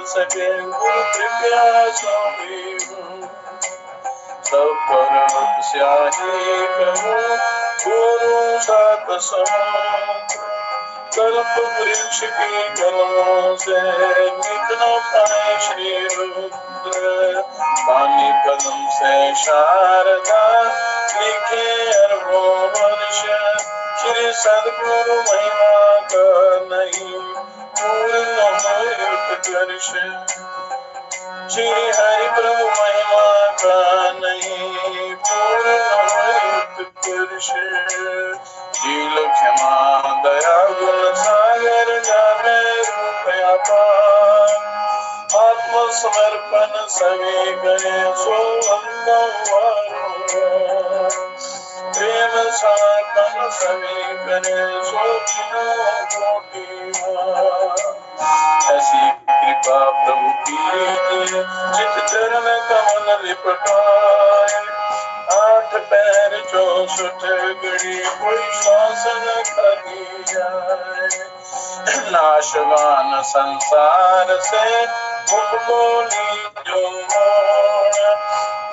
सके गुरु कृपया स्वामी सब पर स्याही कहूँ गुरु सात समान कल्प वृक्ष की कलमों से निकल पाए श्री रुद्र पानी कलम से शारदा लिखे अरबों वर्ष श्री सद्गुरु महिमा का नहीं पूर्ण उत्कर्ष श्री हरि प्रभु महिमा का नहीं पूर्ण उत्कर्ष शील क्षमा दया गुण सागर जाने रूप अपार आत्मसमर्पण सभी करे सो प्रेम समर्पण सभी करे सो कोटि ऐसी कृपा प्रभु की चित चरण कमल लिपटाए आठ पैर 64 गड़ी कोई श्वास न खाली जाए नाशवान संसार से मुख बोली जो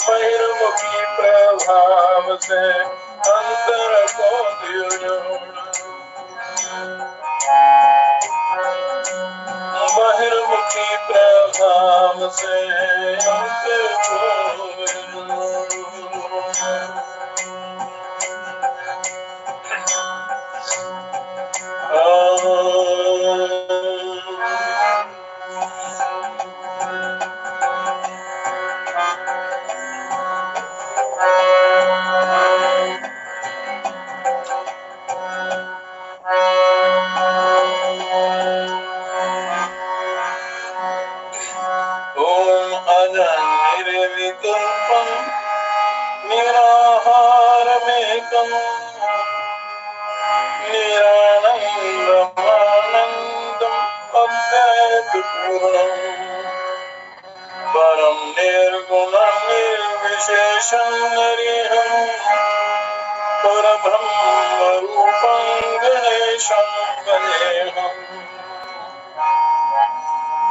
भैरमुखी प्रभाव से अंतर को बहिर्मुखी प्रभाव से अंतर को निराहारमेकं निरानन्दमानन्दम् अद्वैतपूर्णम् परं निर्गुणं निर्विशेषं निरीहं परब्रह्मरूपं गणेशं वन्देऽहम्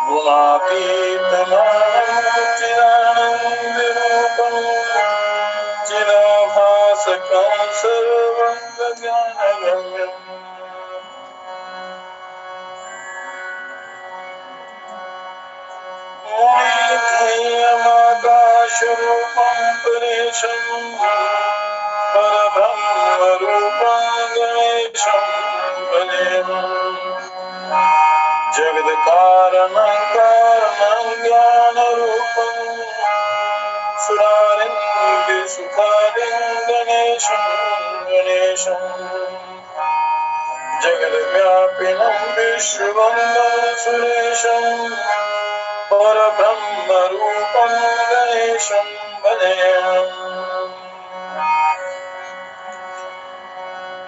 गुणातीतमानं चिदानन्दरूपं चिदाभासकं सर्वज्ञानगम्यम् मुनित्रयमाकाशरूपं परेशं परब्रह्मरूपं गणेशं वन्देऽहम् जगत्कारणं कारणं ज्ञानरूपं सुरारिन्दुसुखादिं गणेशं जगद्व्यापिनं विश्ववन्दं सुरेशं परब्रह्मरूपं गणेशं वन्देऽहम्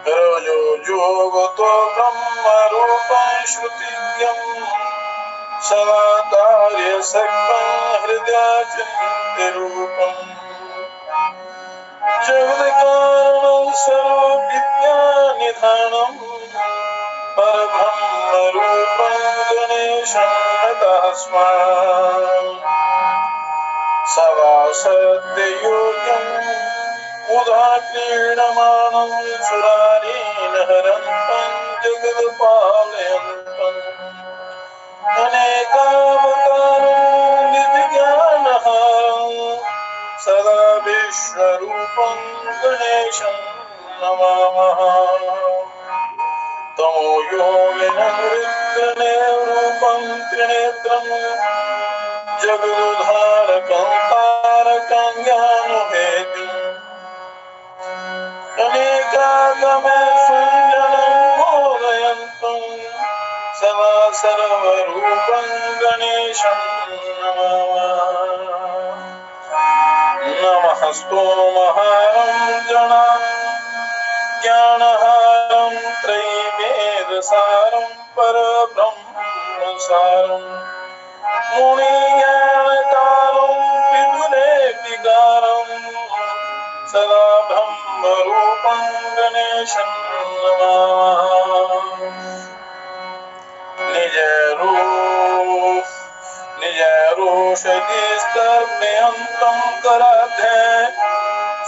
रजोजोगतो ब्रह्मरूपं श्रुतिज्ञं सदा कार्यसक्तं हृदयाचिन्त्यरूपम् जगत्कारणं सर्वविद्यानिधानं परब्रह्मरूपं गणेशं नतः स्मरामि सवासद्योग्यम् उदाक्रीडमानं सुरारीन् हरन्तं जगत्पालयन्तं अनेकावतारं विज्ञानहारं सदा विश्वरूपं गणेशं नमामः तमोयोगिनं रुद्रनेरूपं त्रिनेत्रं जगदुद्धारकं तारकं ज्ञानहेतुम् अनेकागमशून्यनं बोधयन्तं सदा सर्वरूपं गणेशं नमः स्तोमहारं ज्ञानहारं त्रैवेदसारं परब्रह्मसारं मुनिज्ञानकारं विदुरेऽधिकारं सदा ब्रह्मरूपं गणेशं नमामः निजरोषधिस्तर्पयन्तं कराध्ये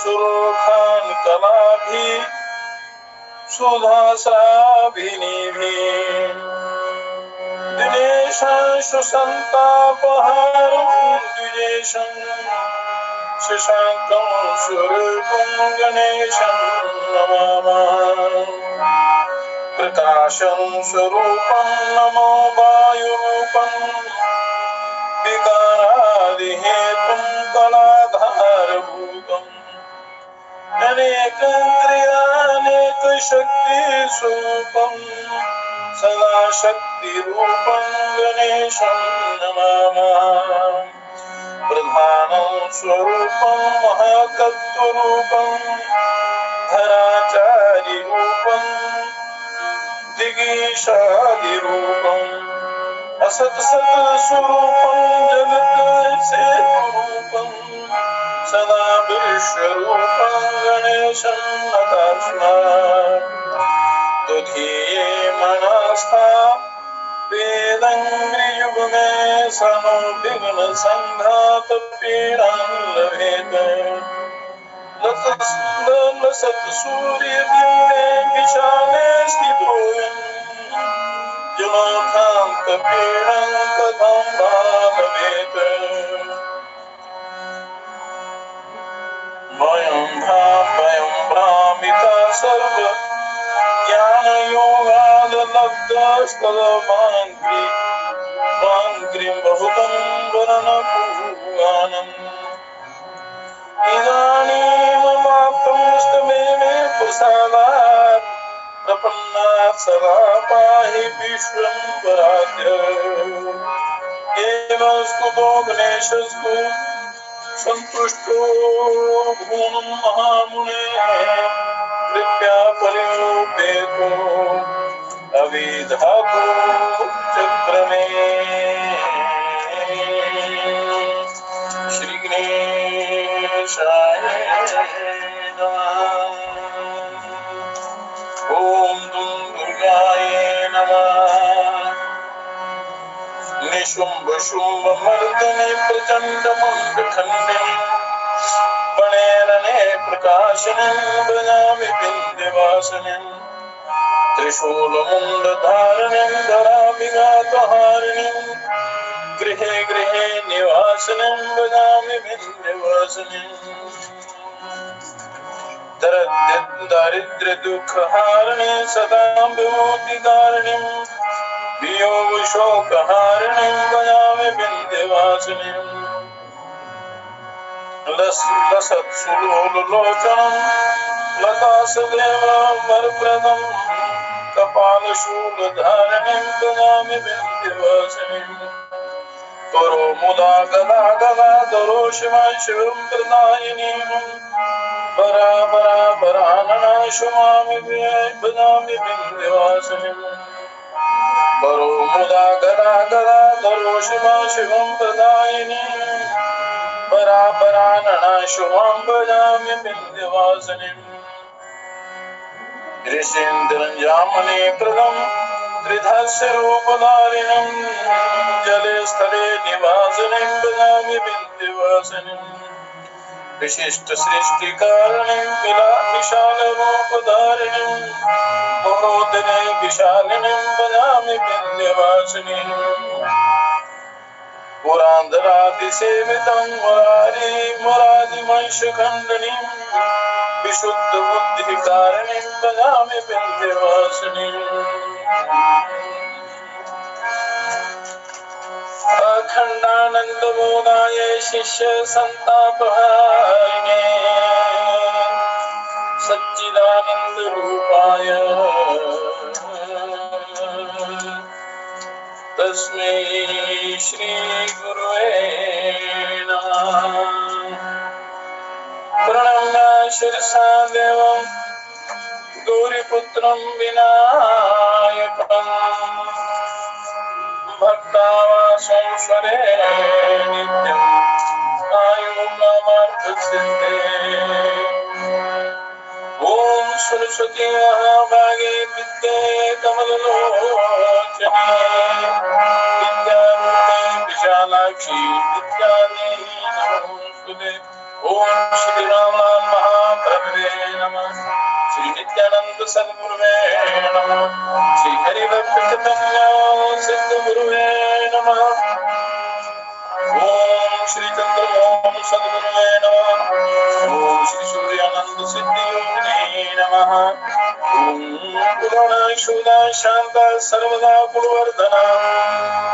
सुरोखान् कलाभि सुधासाभिनिभिः दिनेशांशु संतापहारं द्विजेशं शशाङ्कं स्वरूपं गणेशं नमामः प्रकाशं स्वरूपं नमो वायुरूपं विकारादिहेतुं कलाधारभूतम् अनेकक्रियानेकशक्तिस्वरूपं सदा शक्तिरूपं गणेशं नमामः प्रधानं स्वरूपं महातत्त्वरूपं धराचार्यरूपं दिगीशादिरूपम् असत्सत्स्वरूपं जगत्सेतुरूपं सदा विश्वरूपं गणेशं नतास्मः तुधिये मनस्था वेदङ्ग्रियुग्मे सनो विघ्नसङ्घातपीडां लभेत लसत्सूर्यबिम्बे विशाले स्थितोऽयं जनाथान्तपीडं कथं भागवेत् वयं भ्रामिता सर्व ज्ञानयोगादलब्धस्तदवाङ्घ्रिं बहुतं वर्णपूगानम् इदानीममाप्तमस्तमे मे प्रसादात् प्रपन्नात् सदा पाहि विश्वम्भराध्य एवं स्तुतो गणेशस्तु सन्तुष्टो भूनं महामुने कृपया परिरूपेतो अविधातो चक्रमे श्री गणेशाय नमः। ओम दुं दुर्गाय नमः। निशुम्भ शुम्भ मर्दने प्रचंड मुंड खंडने वनेरने प्रकाशने भजामि विंध्यवासने त्रिशूल मुंड धारणे धरामि गातहारिणे गृहे गृहे निवासने भजामि विंध्यवासने दारिद्र्य दुख हारणे सदा विमुक्तिकारिणे वियोग शोक हारिणे भजामि विंध्यवासिनीं लसत्सुलोचनं लतासदेवं वरप्रदं कपालशूलधारिणीं भजामि विंध्यवासिनीं करो मुदा गदा गदाधरो शिवां शिवं प्रदायिनीं बरानना शुमामि भजामि विंध्यवासिनीं करो मुदा गदा गदाधरो शिवं प्रदायिनीं बरानना शुमां भजामि विंध्यवासिनीं ऋषीन्द्रजामने प्रदं त्रिधस्य रूपधारिणं जले स्थले निवासिनीं भजामि विंध्यवासिनीं विशिष्ट सृष्टिकारिणीं विशाल रूपधारिणीं महोदरे विशालिनीं भजामि विंध्यवासिनीं पुरांदरादिसेवितं मुरारिमंशखण्डनीं विशुद्ध बुद्धिकारिणीं भजामि विंध्यवासिनीं अखण्डानन्दमोदाय शिष्य संतापहारिणे सच्चिदानंद रूपाय तस्मै श्री गुरुवे नमः। प्रणम्य शिरसा देवं गौरीपुत्रं विनायकं भक्तावासं स्वरे नित्यं आयुर्ममार्थसिद्धे। ओम सरस्वती महाभागे विद्ये कमललोचने विद्यारूपे विशालाक्षी विद्यादेवी नमोस्तुते। ओम श्री रामलाल महाप्रभुवे नमः। श्री नित्यानंद सद्गुरुवे नमः। श्री हरिभक्त चैतन्य सिद्ध गुरुवे नमः। ओम श्री चंद्र ओम सद्गुरुवे नमः। ओम श्री सूर्यानंद सिद्धि योगिने नमः। ओम पुराण शुदा शांत सर्वदा कुलवर्धना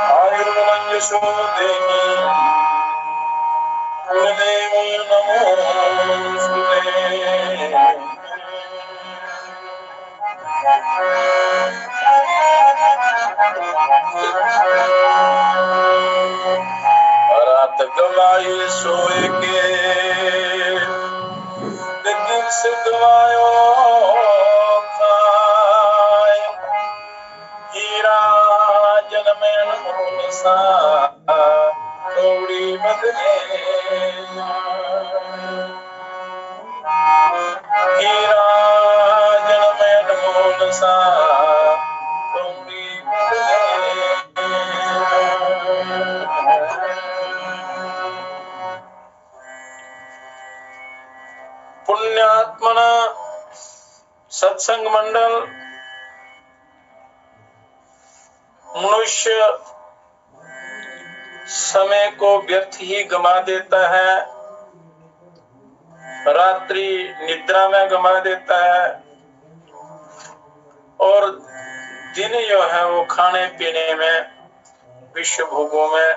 आयुर्मंजसो देहि गुरुदेव नमोस्तुते। रात गवाई सोए के दिन से गवायो खाए। हीरा जनमैन मोल सा कौड़ी बदले। हीरा जनमैन मोल सा कौड़ी बदले। पुण्यात्मना सत्संग मंडल मनुष्य समय को व्यर्थ ही गमा देता है, रात्रि निद्रा में गमा देता है और दिन जो है वो खाने पीने में, विश्व भोगों में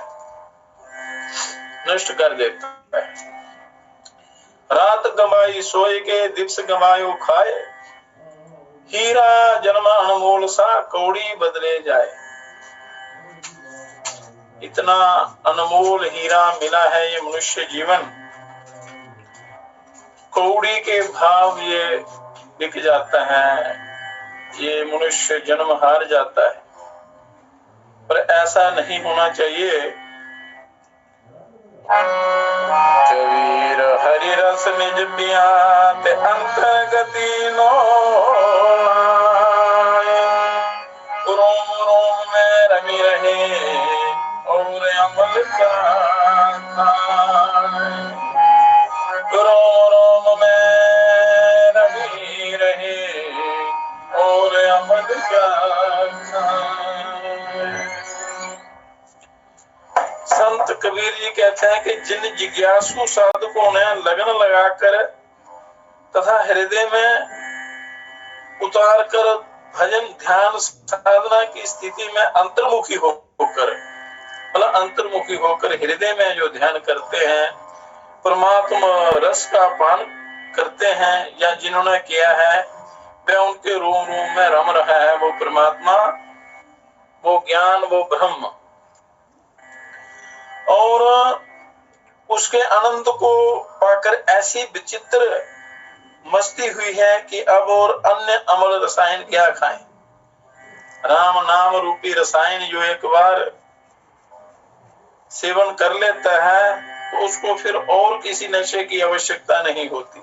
नष्ट कर देता है। रात गमाई सोए के दिवस गमायो खाए। हीरा जन्म अनमोल सा कौड़ी बदले जाए। इतना अनमोल हीरा मिला है ये मनुष्य जीवन, कौड़ी के भाव ये बिक जाता है, ये मनुष्य जन्म हार जाता है। पर ऐसा नहीं होना चाहिए। कबीर हरि रस निज पिया ते अंतर्गति नो रोम रोम में रमी रहे और अमल का रोम रोम में रमी रहे और अमल का। संत कबीर जी कहते हैं कि जिन जिज्ञासु साधकों ने लगन लगाकर तथा हृदय में उतार कर भजन ध्यान साधना की स्थिति में अंतर्मुखी होकर, मतलब अंतर्मुखी होकर हृदय में जो ध्यान करते हैं, परमात्मा रस का पान करते हैं, या जिन्होंने किया है वे उनके रोम रोम में रम रहा है वो परमात्मा, वो ज्ञान, वो ब्रह्म। और उसके आनंद को पाकर ऐसी विचित्र मस्ती हुई है कि अब और अन्य अमल रसायन क्या खाएं। राम नाम रूपी रसायन जो एक बार सेवन कर लेता है तो उसको फिर और किसी नशे की आवश्यकता नहीं होती।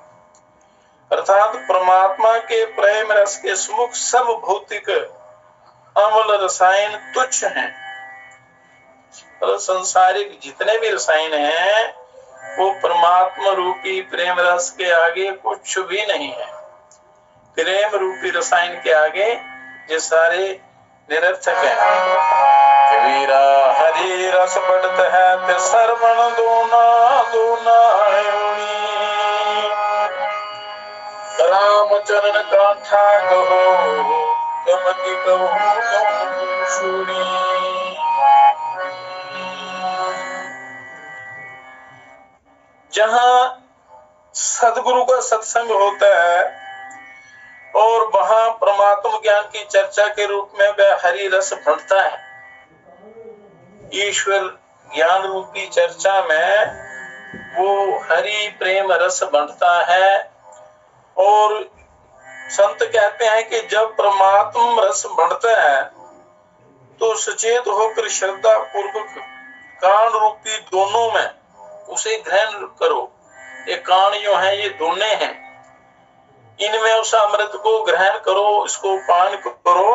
अर्थात परमात्मा के प्रेम रस के सम्मुख सब भौतिक अमल रसायन तुच्छ हैं। संसारिक जितने भी रसायन हैं वो परमात्मा रूपी प्रेम रस के आगे कुछ भी नहीं है। प्रेम रूपी रसायन के आगे ये सारे निरर्थक हैं। कबीरा हरि रस बढ़त है ते सरवण दोना दोना राम चरण कांठा कहो कमति कहो सुनी। जहां सदगुरु का सत्संग होता है और वहां परमात्मा ज्ञान की चर्चा के रूप में वह हरि रस बढ़ता है। ईश्वर ज्ञान रूपी चर्चा में वो हरि प्रेम रस बढ़ता है। और संत कहते हैं कि जब परमात्मा रस बढ़ता है तो सचेत होकर श्रद्धा पूर्वक कान रूपी दोनों में उसे ग्रहण करो। ये कान जो है ये दोने हैं, इनमें उस अमृत को ग्रहण करो, इसको पान करो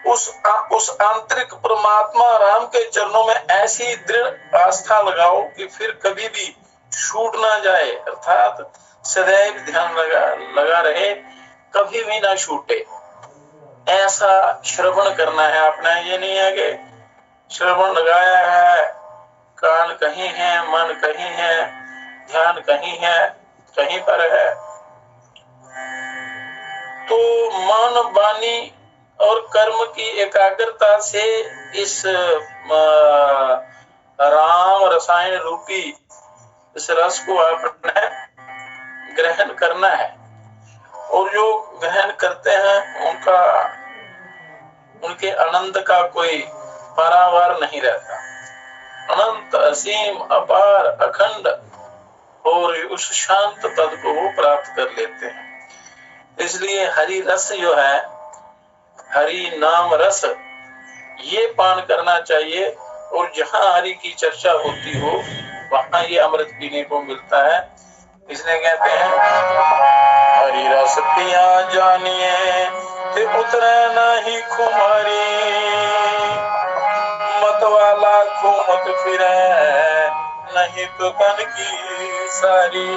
उस आंतरिक परमात्मा राम के चरणों में ऐसी दृढ़ आस्था लगाओ कि फिर कभी भी छूट ना जाए, अर्थात सदैव ध्यान लगा रहे, कभी भी ना छूटे। ऐसा श्रवण करना है अपना। ये नहीं है कि श्रवण लगाया है, कान कहीं है, मन कहीं है, ध्यान कहीं है, कहीं पर है। तो मन, वाणी और कर्म की एकाग्रता से इस राम रसायन रूपी इस रस को आपने ग्रहण करना है। और जो ग्रहण करते हैं उनके आनंद का कोई पारावार नहीं रहता। अनंत, असीम, अपार, अखंड और उस शांत पद को वो प्राप्त कर लेते हैं। इसलिए हरि रस जो है, हरि नाम रस, ये पान करना चाहिए। और जहां हरि की चर्चा होती हो वहां ये अमृत पीने को मिलता है। इसलिए कहते हैं हरि रस पिया जानिए ते उतरे नहीं खुमारी, मत वाला घूमत फिरे नहीं तो तन की सारी,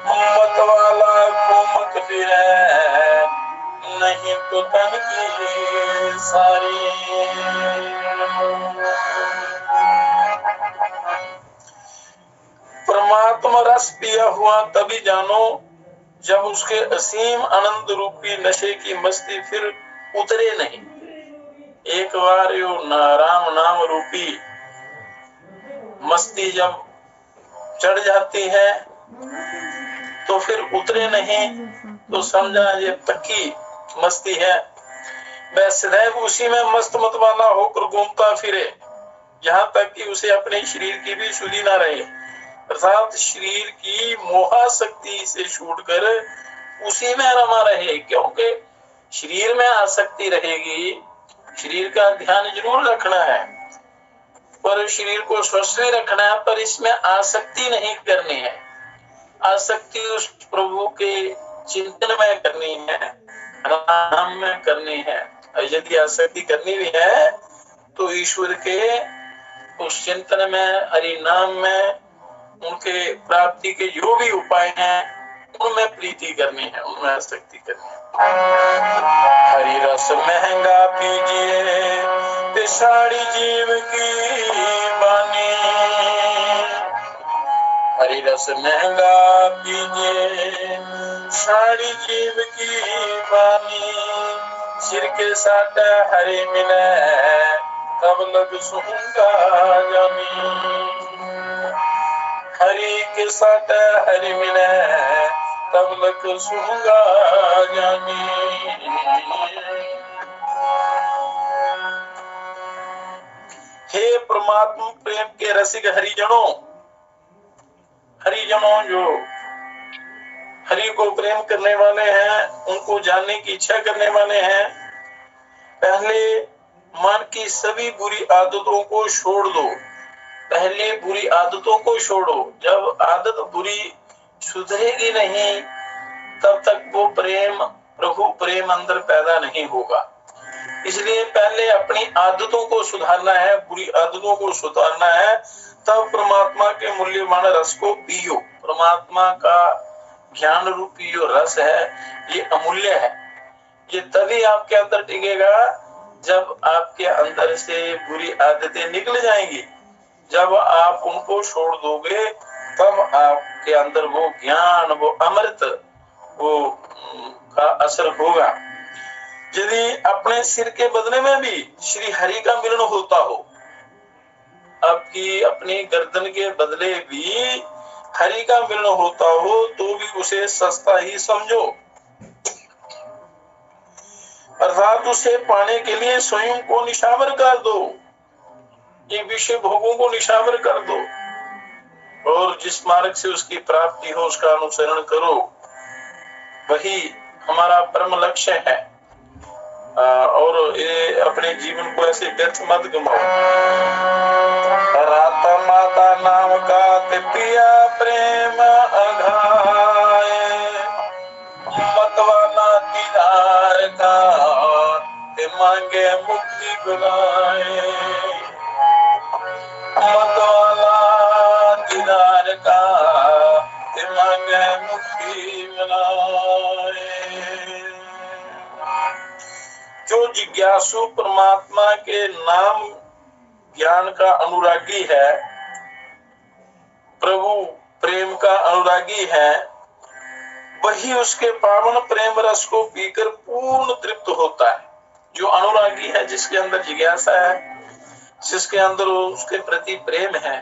मत वाला घूमत फिरे नहीं तो तन की सारी। परमात्मा रस पिया हुआ तभी जानो जब उसके असीम आनंद रूपी नशे की मस्ती फिर उतरे नहीं। एक बार यो राम नाम रूपी मस्ती जब चढ़ जाती है तो फिर उतरे नहीं, तो समझा ये पक्की मस्ती है। वह सदैव उसी में मस्त मतवाला होकर घूमता फिरे, यहाँ तक कि उसे अपने शरीर की भी सुधि न रहे, अर्थात शरीर की मोहाशक्ति से छूटकर उसी में रमा रहे। क्योंकि शरीर में आसक्ति रहेगी, शरीर का ध्यान जरूर रखना है, पर शरीर को स्वस्थ भी रखना है, पर इसमें आसक्ति नहीं करनी है। आसक्ति उस प्रभु के चिंतन में करनी है, नाम में करनी है। यदि आसक्ति करनी भी है तो ईश्वर के उस चिंतन में, हरि नाम में, उनके प्राप्ति के जो भी उपाय हैं उनमें प्रीति करनी है, उनमें आसक्ति करनी है। हरि रस महंगा पीजिए ते साड़ी जीव की बानी, हरि रस महंगा पीजिए साड़ी जीव की बानी, सिर के साथ हरि मिले तब लग सुनगा जानी, हरि के साथ हरि मिले तब लग सुनगा जानी। हे परमात्मा प्रेम के रसिक हरिजनों, हरिजनों जो हरि को प्रेम करने वाले हैं, उनको जानने की इच्छा करने वाले हैं, पहले मन की सभी बुरी आदतों को छोड़ दो। पहले बुरी आदतों को छोड़ो। जब आदत बुरी सुधरेगी नहीं तब तक वो प्रेम, प्रभु प्रेम अंदर पैदा नहीं होगा। इसलिए पहले अपनी आदतों को सुधारना है, बुरी आदतों को सुधारना है, तब परमात्मा के मूल्यवान रस को पियो। परमात्मा का ज्ञान रूपी जो रस है ये अमूल्य है। ये तभी आपके अंदर टिकेगा जब आपके अंदर से बुरी आदतें निकल जाएंगी। जब आप उनको छोड़ दोगे तब आपके अंदर वो ज्ञान, वो अमृत, वो का असर होगा। यदि अपने सिर के बदले में भी श्री हरि का मिलन होता हो, आपकी अपनी गर्दन के बदले भी हरि का मिलन होता हो, तो भी उसे सस्ता ही समझो, अर्थात उसे पाने के लिए स्वयं को निशावर कर दो, ये विषय भोगों को निशावर कर दो, और जिस मार्ग से उसकी प्राप्ति हो उसका अनुसरण करो, वही हमारा परम लक्ष्य है। और ये अपने जीवन को ऐसे व्यर्थ मत गमाओ। राता माता नाम का ते पिया प्रेम अघाए, मतवाला दीदार का मांगे मुक्ति बुलाए, मतवाला दीदार का ते मांगे मुक्ति बुलाए। जो जिज्ञासु परमात्मा के नाम ज्ञान का अनुरागी है, प्रभु प्रेम का अनुरागी है, वही उसके पावन प्रेम रस को पीकर पूर्ण तृप्त होता है। जो अनुरागी है, जिसके अंदर जिज्ञासा है, जिसके अंदर उसके प्रति प्रेम है,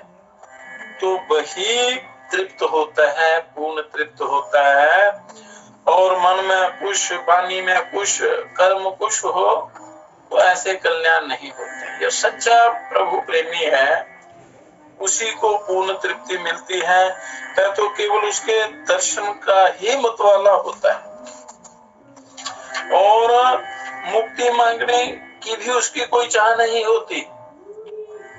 तो वही तृप्त होता है, पूर्ण तृप्त होता है। और मन में कुछ, वाणी में कुछ, कर्म कुछ हो तो ऐसे कल्याण नहीं होते। जो सच्चा प्रभु प्रेमी है उसी को पूर्ण तृप्ति मिलती है, तो केवल उसके दर्शन का ही मतवाला होता है। और मुक्ति मांगने की भी उसकी कोई चाह नहीं होती,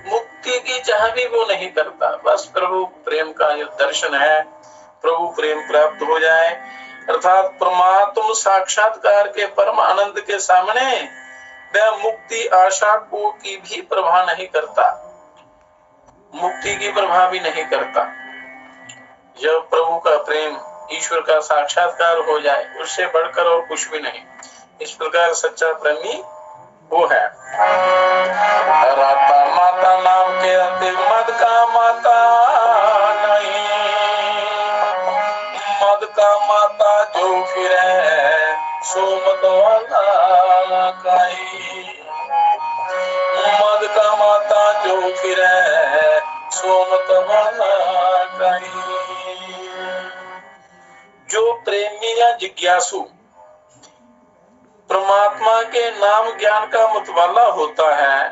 मुक्ति की चाह भी वो नहीं करता। बस प्रभु प्रेम का जो दर्शन है, प्रभु प्रेम प्राप्त हो जाए, अर्थात परमात्म साक्षात्कार के परम आनंद के सामने वह मुक्ति आशा को की भी प्रभा नहीं करता, मुक्ति की प्रभा भी नहीं करता। जब प्रभु का प्रेम, ईश्वर का साक्षात्कार हो जाए, उससे बढ़कर और कुछ भी नहीं। इस प्रकार सच्चा प्रेमी वो है। राता माता नाम के अंतिम मद का माता नहीं, मद का माता जो फिरे सो मत वाला काई, मद का माता जो फिरे सो मत वाला काई। जो प्रेमी या जिज्ञासु परमात्मा के नाम ज्ञान का मतवाला होता है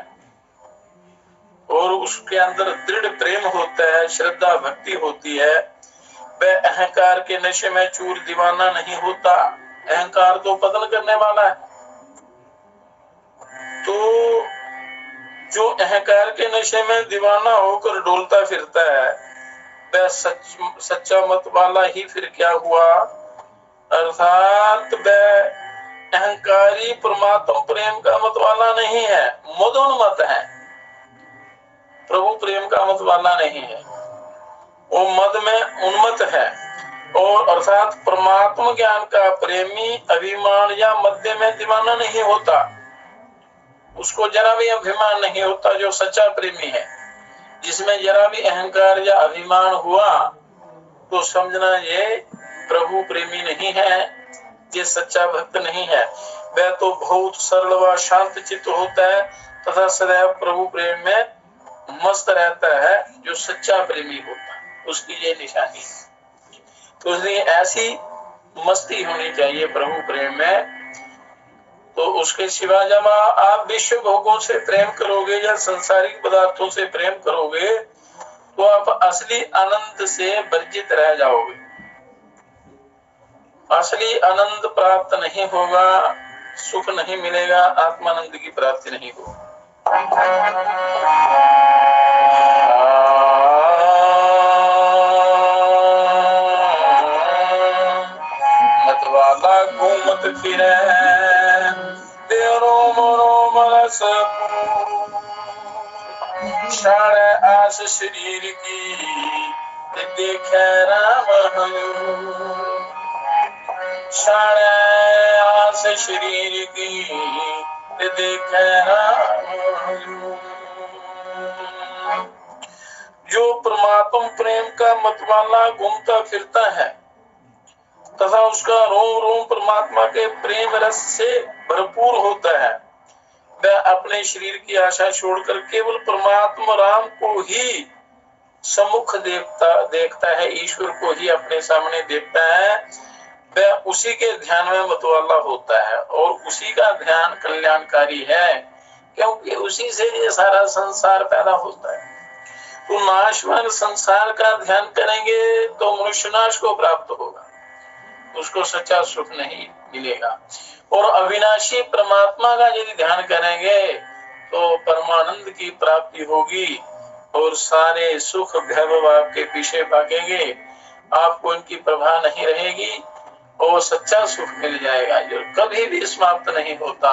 और उसके अंदर दृढ़ प्रेम होता है, श्रद्धा भक्ति होती है, वह अहंकार के नशे में चूर दीवाना नहीं होता। अहंकार तो पतन करने वाला है, तो जो अहंकार के नशे में दीवाना होकर डोलता फिरता है, वह सच्चा मत वाला ही फिर क्या हुआ, अर्थात वह अहंकारी परमात्मा प्रेम का मत वाला नहीं है, मदोन्मत है, प्रभु प्रेम का मत वाला नहीं है, वो मद में उन्मत्त है। और अर्थात परमात्मा ज्ञान का प्रेमी अभिमान या मध्य में दीवाना नहीं होता, उसको जरा भी अभिमान नहीं होता। जो सच्चा प्रेमी है, जिसमें जरा भी अहंकार या अभिमान हुआ तो समझना ये प्रभु प्रेमी नहीं है, ये सच्चा भक्त नहीं है। वह तो बहुत सरल व शांत चित्त होता है तथा सदैव प्रभु प्रेम में मस्त रहता है। जो सच्चा प्रेमी होता है उसकी ये निशानी है। तो इसलिए ऐसी मस्ती होनी चाहिए प्रभु प्रेम में। तो उसके सिवा जब आप विश्व भोगों से प्रेम करोगे या संसारिक पदार्थों से प्रेम करोगे तो आप असली आनंद से वंचित रह जाओगे, असली आनंद प्राप्त नहीं होगा, सुख नहीं मिलेगा, आत्मानंद की प्राप्ति नहीं होगी। मतवाला घूमत फिरे रोम रोम रस क्षण आस शरीर की देखे राम, क्षण आस शरीर की देखे राम। जो परमात्मा प्रेम का मतवाला घूमता फिरता है तथा उसका रोम रोम परमात्मा के प्रेम रस से भरपूर होता है, वह अपने शरीर की आशा छोड़कर केवल परमात्मा राम को ही सम्मुख देखता है, ईश्वर को ही अपने सामने देखता है। वह उसी के ध्यान में मतवाला होता है और उसी का ध्यान कल्याणकारी है, क्योंकि उसी से ये सारा संसार पैदा होता है। तो नाशवान संसार का ध्यान करेंगे तो मनुष्य नाश को प्राप्त होगा, उसको सच्चा सुख नहीं मिलेगा। और अविनाशी परमात्मा का यदि ध्यान करेंगे तो परमानंद की प्राप्ति होगी और सारे सुख वैभव आपके पीछे भागेंगे, आपको इनकी प्रभा नहीं रहेगी और सच्चा सुख मिल जाएगा जो कभी भी समाप्त नहीं होता।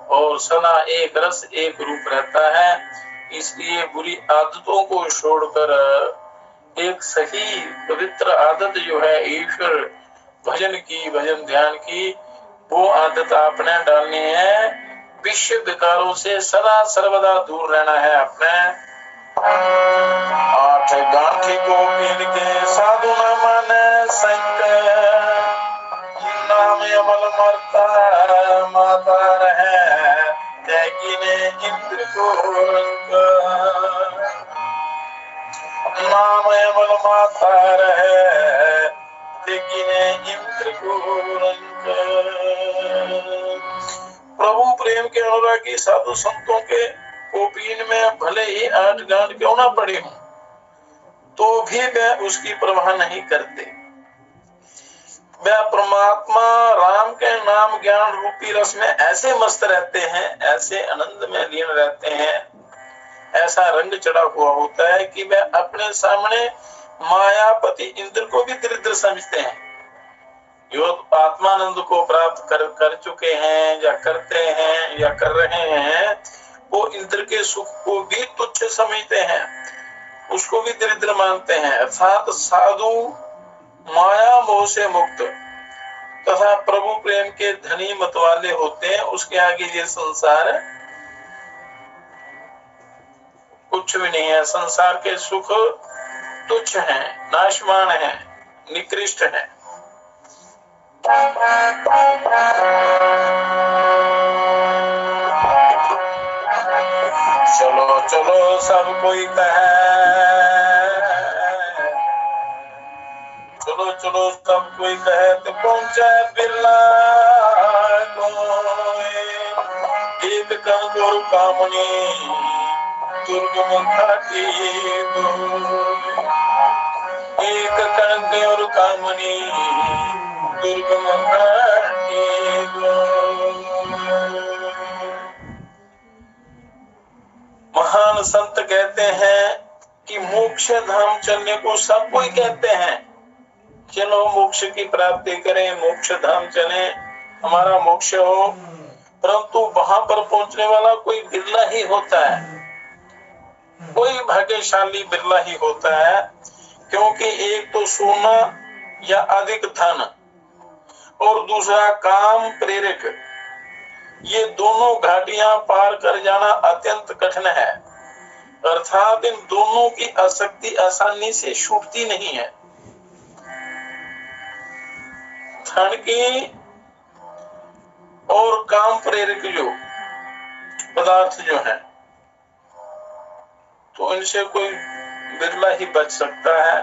और सदा एक रस एक रूप रहता है। इसलिए बुरी आदतों को छोड़कर एक सही पवित्र आदत जो है ईश्वर भजन की, भजन ध्यान की, वो आदत आपने डालनी है। विश्व विकारों से सदा सर्वदा दूर रहना है अपने। आठ गांठी को पीन के साधु न माने संग, नाम अमल मरता माता रहे त्यागी ने इंद्र को रंग, नाम अमल माता रहे त्यागी ने इंद्र को रंग। प्रभु प्रेम के अनुरागी साधु संतों के कोपीन में भले ही 8 गांठ क्यों ना पड़े हों, तो भी वे उसकी परवाह नहीं करते। वे परमात्मा राम के नाम ज्ञान रूपी रस में ऐसे मस्त रहते हैं, ऐसे आनंद में लीन रहते हैं, ऐसा रंग चढ़ा हुआ होता है कि वे अपने सामने मायापति इंद्र को भी दरिद्र समझते हैं। जो आत्मानंद को प्राप्त कर चुके हैं या करते हैं या कर रहे हैं, वो इंद्र के सुख को भी तुच्छ समझते हैं, उसको भी दरिद्र मानते हैं। अर्थात साधु माया मोह से मुक्त तथा प्रभु प्रेम के धनी मत वाले होते हैं। उसके आगे ये संसार कुछ भी नहीं है। संसार के सुख तुच्छ हैं, नाशमान हैं, निकृष्ट हैं। चलो चलो सब कोई कहे, चलो चलो सब कोई कहे तो पहुंचे बिरला कोई। एक कंगोर कामनी दुर्गम घाटी एक कंगोर कामनी दुर्गम घाटी। महान संत कहते हैं कि मोक्ष धाम चलने को सब कोई कहते हैं, चलो मोक्ष की प्राप्ति करें, मोक्ष धाम चले, हमारा मोक्ष हो। परंतु वहां पर पहुंचने वाला कोई बिरला ही होता है, कोई भाग्यशाली बिरला ही होता है। क्योंकि एक तो सोना या अधिक धन और दूसरा काम प्रेरक, ये दोनों घाटियां पार कर जाना अत्यंत कठिन है। अर्थात इन दोनों की आसक्ति आसानी से छूटती नहीं है। धन की और काम प्रेरक जो पदार्थ जो है, तो इनसे कोई बिरला ही बच सकता है,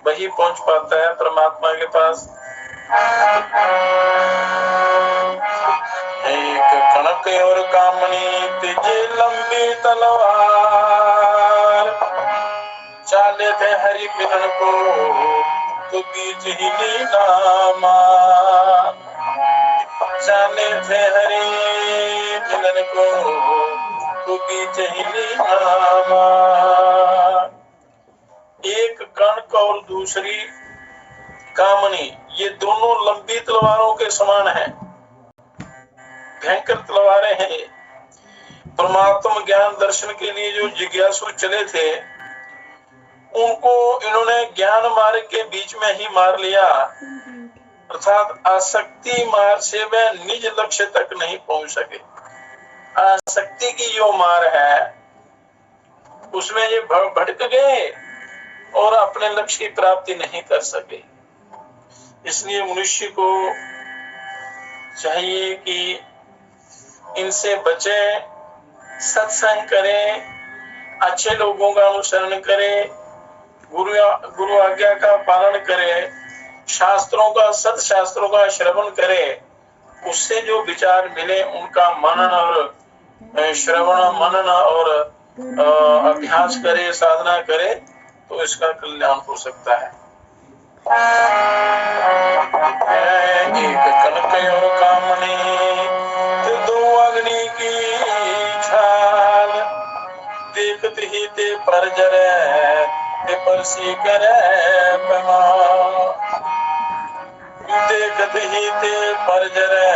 वही पहुंच पाता है परमात्मा के पास। एक कणक और कामनी तेजे लंबी तलवार, चाले थे हरि मिलन को तो बीच ही नीलामा, चाले थे हरि मिलन को तो बीच ही नीलामा। एक कणक और दूसरी कामनी, ये दोनों लंबी तलवारों के समान हैं, भयंकर तलवारें हैं। परमात्म ज्ञान दर्शन के लिए जो जिज्ञासु चले थे, उनको इन्होंने ज्ञान मार्ग के बीच में ही मार लिया। अर्थात आसक्ति मार से वे निज लक्ष्य तक नहीं पहुंच सके। आसक्ति की जो मार है, उसमें ये भटक गए और अपने लक्ष्य की प्राप्ति नहीं कर सके। इसलिए मनुष्य को चाहिए कि इनसे बचे, सत्संग करें, अच्छे लोगों का अनुसरण करें, गुरु आज्ञा का पालन करें, शास्त्रों का सत्शास्त्रों का श्रवण करें। उससे जो विचार मिले उनका मनन और श्रवण मनन और अभ्यास करे, साधना करे, तो इसका कल्याण हो सकता है। एक कनक और कामनी दो अग्नि की छाल, देखते ही ते पर जरे ते पर सी करे देखते ही ते पर जरे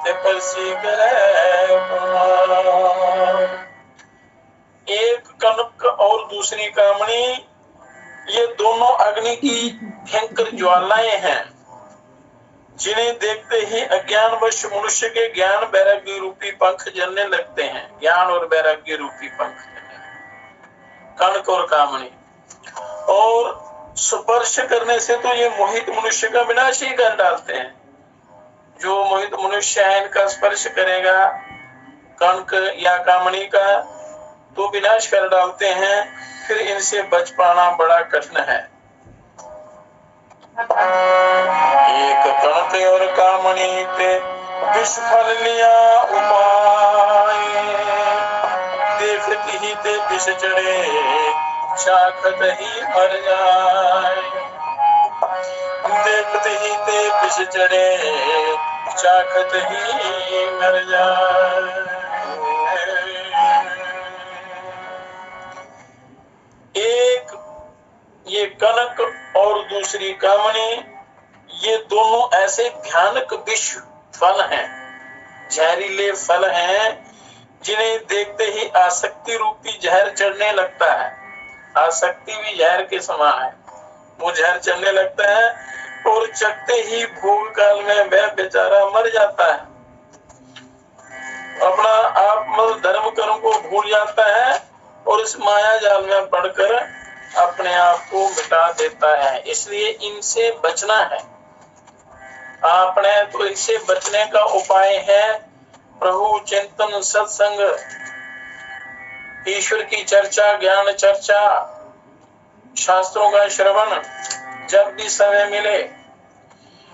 तपस्वी करे कुमार। एक कनक और दूसरी कामनी, ये दोनों अग्नि की भयंकर ज्वालाएं हैं, जिन्हें देखते ही अज्ञानवश मनुष्य के ज्ञान वैराग्य रूपी पंख जलने लगते हैं। ज्ञान और वैराग्य रूपी पंख जलने, कनक और कामनी। और स्पर्श करने से तो ये मोहित मनुष्य का विनाश ही कर डालते हैं। जो मोहित मनुष्य है, इनका स्पर्श करेगा कनक या कामनी का तो विनाश कर डालते हैं, फिर इनसे बच पाना बड़ा कठिन है। एक कनक और कामनी ते विष फल लिया उपाय, देखती ही ते विष चढ़े चाखत ही मर जाए। देखते ही ते विष चढ़े चाखत ही मर जाए। एक ये कनक और दूसरी कामनी, ये दोनों ऐसे भयानक विष फल हैं, जहरीले फल हैं, जिन्हें देखते ही आसक्ति रूपी जहर चढ़ने लगता है। आसक्ति भी जहर के समान है, वो जहर चढ़ने लगता है और चखते ही भोग काल में वह बेचारा मर जाता है। अपना आप धर्म कर्म को भूल जाता है और इस माया जाल में पड़कर अपने आप को मिटा देता है। इसलिए इनसे बचना है आपने। तो इनसे बचने का उपाय है प्रभु चिंतन, सत्संग, ईश्वर की चर्चा, ज्ञान चर्चा, शास्त्रों का श्रवण जब भी समय मिले।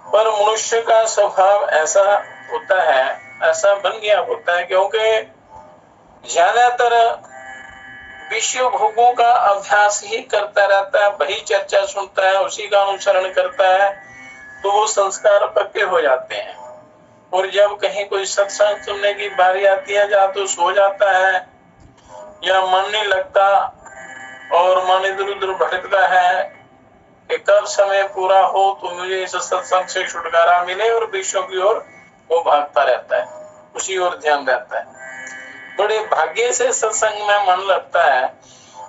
पर मनुष्य का स्वभाव ऐसा होता है, ऐसा बन गया होता है, क्योंकि ज्यादातर विषय भोगों का अभ्यास ही करता रहता है, वही चर्चा सुनता है, उसी का अनुसरण करता है, तो वो संस्कार पक्के हो जाते हैं। और जब कहीं कोई सत्संग सुनने की बारी आती है, या तो सो जाता है या मन नहीं लगता और मन इधर उधर भटकता है कि कब समय पूरा हो तो मुझे इस सत्संग से छुटकारा मिले, और विषयों की ओर वो भागता रहता है, उसी ओर ध्यान रहता है। बड़े भाग्य से सत्संग में मन लगता है।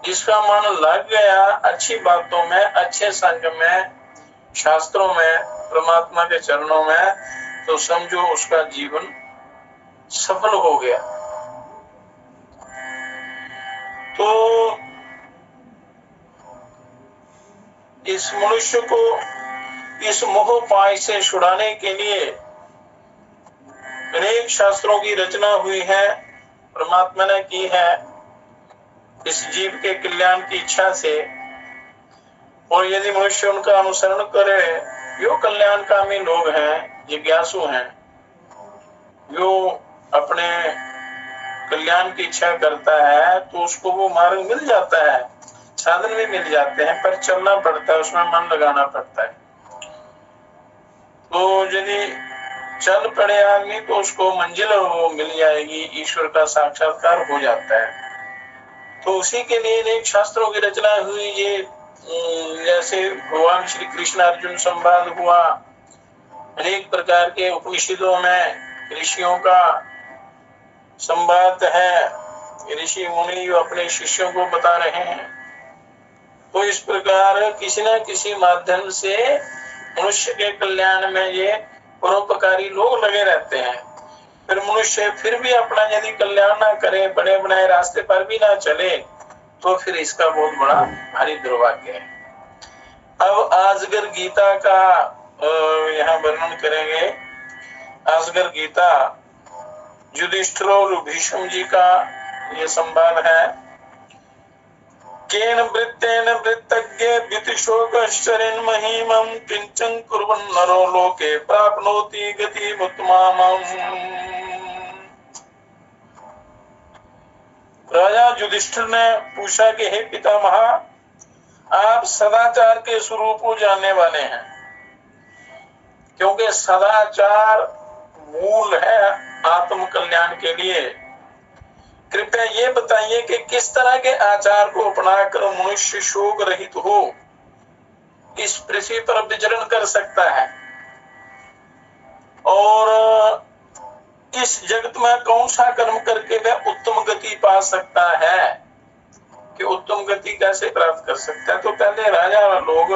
जिसका मन लग गया अच्छी बातों में, अच्छे संग में, शास्त्रों में, परमात्मा के चरणों में, तो समझो उसका जीवन सफल हो गया। तो इस मनुष्य को इस मोह पाय से छुड़ाने के लिए अनेक शास्त्रों की रचना हुई है, परमात्मा ने की है इस जीव के कल्याण की इच्छा से। और यदि मनुष्य उनका अनुसरण करे, जो कल्याणकामी लोग हैं, जिज्ञासु हैं, जो अपने कल्याण की इच्छा करता है, तो उसको वो मार्ग मिल जाता है, साधन भी मिल जाते हैं, पर चलना पड़ता है, उसमें मन लगाना पड़ता है। तो यदि चल पड़े आदमी तो उसको मंजिल वो मिल जाएगी, ईश्वर का साक्षात्कार हो जाता है। तो उसी के लिए अनेक शास्त्रों की रचना हुई। ये जैसे भगवान श्री कृष्ण अर्जुन संवाद हुआ, अनेक प्रकार के उपनिषदों में ऋषियों का संवाद है, ऋषि मुनि जो अपने शिष्यों को बता रहे हैं। तो इस प्रकार किसी न किसी माध्यम से मनुष्य के कल्याण में ये परोपकारी लोग लगे रहते हैं। फिर मनुष्य फिर भी अपना यदि कल्याण ना करे, बने बनाए रास्ते पर भी ना चले, तो फिर इसका बहुत बड़ा भारी दुर्भाग्य है। अब आजगर गीता का यहाँ वर्णन करेंगे। आजगर गीता युधिष्ठिर और भीष्म जी का ये संवाद है। केन वृत्तेन वृत्तज्ञ वितिशोकश्चरेन् महिमं किंचन कुर्वन् नरो लोके प्राप्नोति गतिमुत्तमाम्। राजा युधिष्ठिर ने पूछा कि हे पितामह, आप सदाचार के स्वरूप को जानने वाले हैं, क्योंकि सदाचार मूल है आत्म कल्याण के लिए। कृपया ये बताइए कि किस तरह के आचार को अपनाकर मनुष्य शोक रहित हो इस पृथ्वी पर विचरण कर सकता है। और इस जगत में कौन सा कर्म करके वह उत्तम गति पा सकता है, कि उत्तम गति कैसे प्राप्त कर सकता है। तो पहले राजा लोग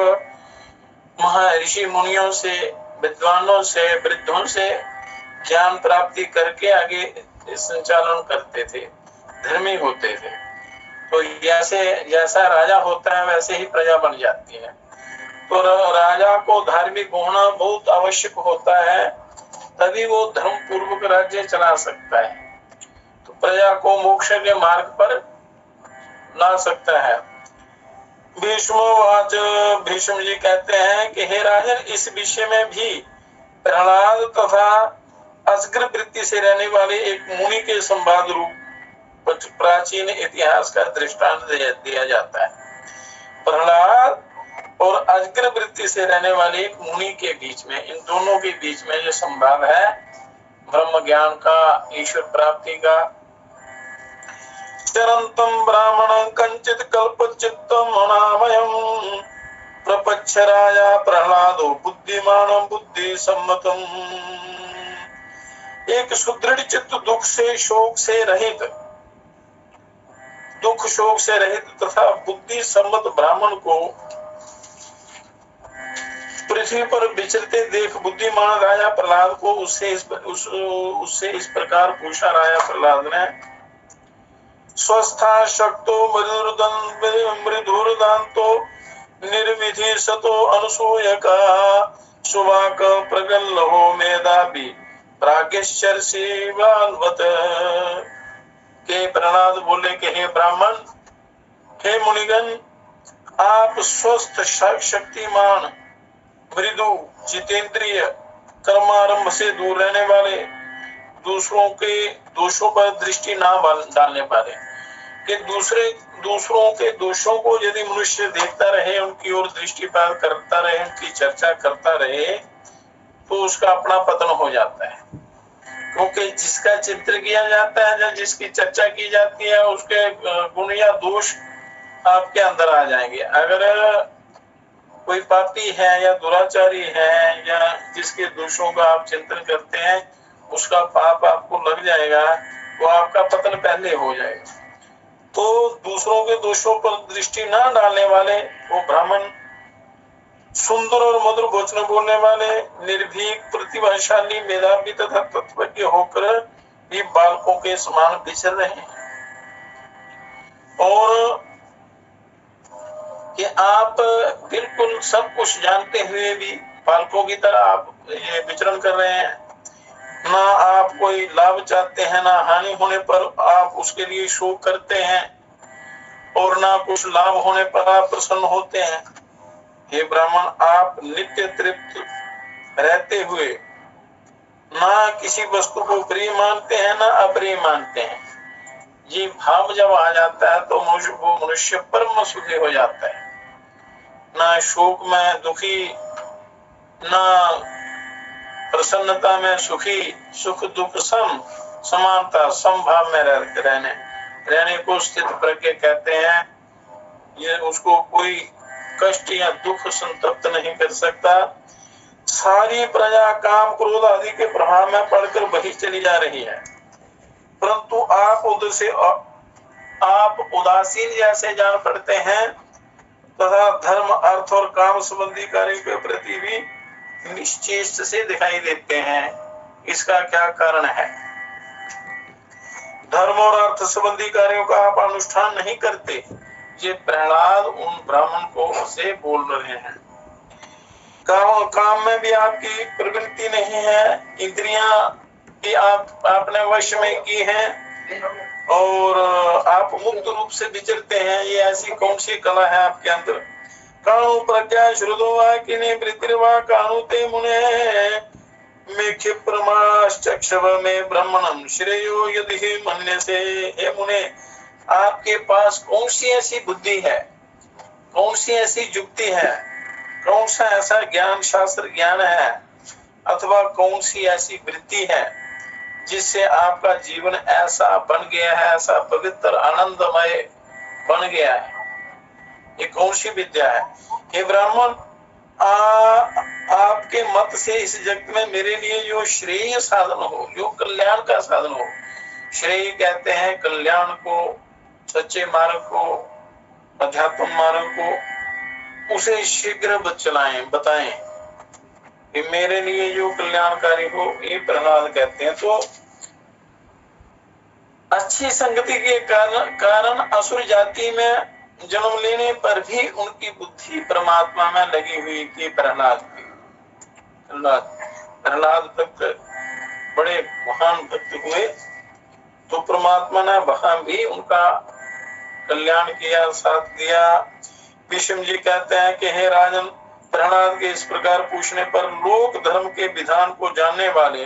महर्षि मुनियों से, विद्वानों से, वृद्धों से ज्ञान प्राप्ति करके आगे संचालन करते थे, धर्मी होते थे। तो जैसा राजा होता है वैसे ही प्रजा बन जाती है। तो राजा को धार्मिक होना बहुत आवश्यक होता है, तभी वो धर्म पूर्वक राज्य चला सकता है, तो प्रजा को मोक्ष के मार्ग पर ला सकता है। भीष्मोवाच, भीष्म जी कहते हैं कि हे राजन, इस विषय में भी प्रहलाद तथा असगर वृत्ति से रहने वाले एक मुनि के संवाद रूप प्राचीन इतिहास का दृष्टांत दिया जाता है। प्रहलाद और अजगर वृत्ति से रहने वाले एक मुनि के बीच में, इन दोनों के बीच में जो संवाद है ब्रह्म ज्ञान का, ईश्वर प्राप्ति का। चरंतम ब्राह्मणं कंचित कल्पचित्तम अनामयम् प्रपच्छ राजा प्रहलादो बुद्धिमानं बुद्धि सम्मतम्। एक सुदृढ़ चित्त, दुख शोक से रहित तथा बुद्धि सम्मत ब्राह्मण को पृथ्वी पर विचरते देख बुद्धिमान राजा प्रहलाद को उससे इस प्रकार पूछा। राजा प्रहलाद ने, स्वस्था शक्तो मृदुर्दान्तो निर्विधि सतो अनुसूयका सुवाक प्रगल्हो मेधावी प्राज्ञश्चर्षिवान्वत। के प्रहलाद बोले कि हे ब्राह्मण, हे मुनिगण, आप स्वस्थ, शक्तिमान, मृदु, जितेंद्रिय, कर्मारंभ से दूर रहने वाले, दूसरों के दोषों पर दृष्टि ना डालने वाले, कि दूसरों के दोषों को यदि मनुष्य देखता रहे, उनकी ओर दृष्टिपात करता रहे, उनकी चर्चा करता रहे, तो उसका अपना पतन हो जाता है। क्योंकि जिसका चित्र किया जाता है या जिसकी चर्चा की जाती है, उसके गुण या दोष आपके अंदर आ जाएंगे। अगर कोई पापी है या दुराचारी है या जिसके दोषों का आप चिंतन करते हैं, उसका पाप आपको लग जाएगा, तो आपका पतन पहले हो जाएगा। तो दूसरों के दोषों पर दृष्टि ना डालने वाले वो ब्राह्मण, सुंदर और मधुर वचन बोलने वाले, निर्भीक, प्रतिभाशाली, मेधावी तथा तत्वज्ञ होकर भी बालकों के समान विचर रहे हैं। और कि आप बिल्कुल सब कुछ जानते हुए भी बालकों की तरह आप ये विचरण कर रहे हैं। ना आप कोई लाभ चाहते हैं, ना हानि होने पर आप उसके लिए शोक करते हैं, और ना कुछ लाभ होने पर आप प्रसन्न होते हैं। हे ब्राह्मण, आप नित्य तृप्त रहते हुए ना किसी वस्तु को प्रिय मानते हैं ना अप्रिय मानते हैं। ये भाव जब आ जाता है तो वो मनुष्य परम सुखी हो जाता है। ना शोक में दुखी, ना प्रसन्नता में सुखी, सुख दुख समानता, समभाव में रहने को स्थित प्रज्ञ कहते हैं। ये उसको कोई कष्ट या दुख संतप्त नहीं कर सकता। सारी प्रजा काम क्रोध आदि के प्रभाव में पड़कर वही चली जा रही है, परंतु आप उधर से आप उदासीन जैसे जान पड़ते हैं तथा धर्म, अर्थ और काम संबंधी कार्यों के प्रति भी निश्चेष्ट से दिखाई देते हैं। इसका क्या कारण है? धर्म और अर्थ संबंधी कार्यों का आप अनुष्ठान नहीं करते। ये प्रहलाद उन ब्राह्मण को से बोल रहे हैं। काम में भी आपकी प्रवृत्ति नहीं है, इंद्रियां भी आपने वश में की हैं, और आप मुक्त रूप से विचरते हैं। ये ऐसी कौन सी कला है आपके अंदर? काणु प्रज्ञा श्रुतो वा किने वृत्तिर्वा काणुते मुने में क्षिप्रमाश्चक्षव में ब्रह्मणं श्रेयो यदि मन्यसे। हे मुने, आपके पास कौन सी ऐसी बुद्धि है, कौन सी ऐसी युक्ति है, कौन सा ऐसा ज्ञान, शास्त्र ज्ञान है, अथवा कौन सी ऐसी वृत्ति है जिससे आपका जीवन ऐसा बन गया है, ऐसा पवित्र आनंदमय बन गया है? ये कौन सी विद्या है? हे ब्राह्मण, आपके मत से इस जगत में मेरे लिए जो श्रेय साधन हो, जो कल्याण का साधन हो, श्रेय कहते हैं कल्याण को, सच्चे मार्ग को, अध्यात्म मार्ग को, उसे शीघ्र बतलाएं, बताएं कि मेरे लिए जो कल्याणकारी हो, ये प्रहलाद कहते हैं। तो अच्छी संगति के कारण असुर जाति में जन्म लेने पर भी उनकी बुद्धि परमात्मा में लगी हुई थी। प्रहलाद भक्त बड़े महान भक्त हुए, तो परमात्मा ने वहां भी उनका कल्याण किया, साथ दिया। भीष्म जी कहते हैं कि हे राजन, प्रहलाद के इस प्रकार पूछने पर लोक धर्म के विधान को जानने वाले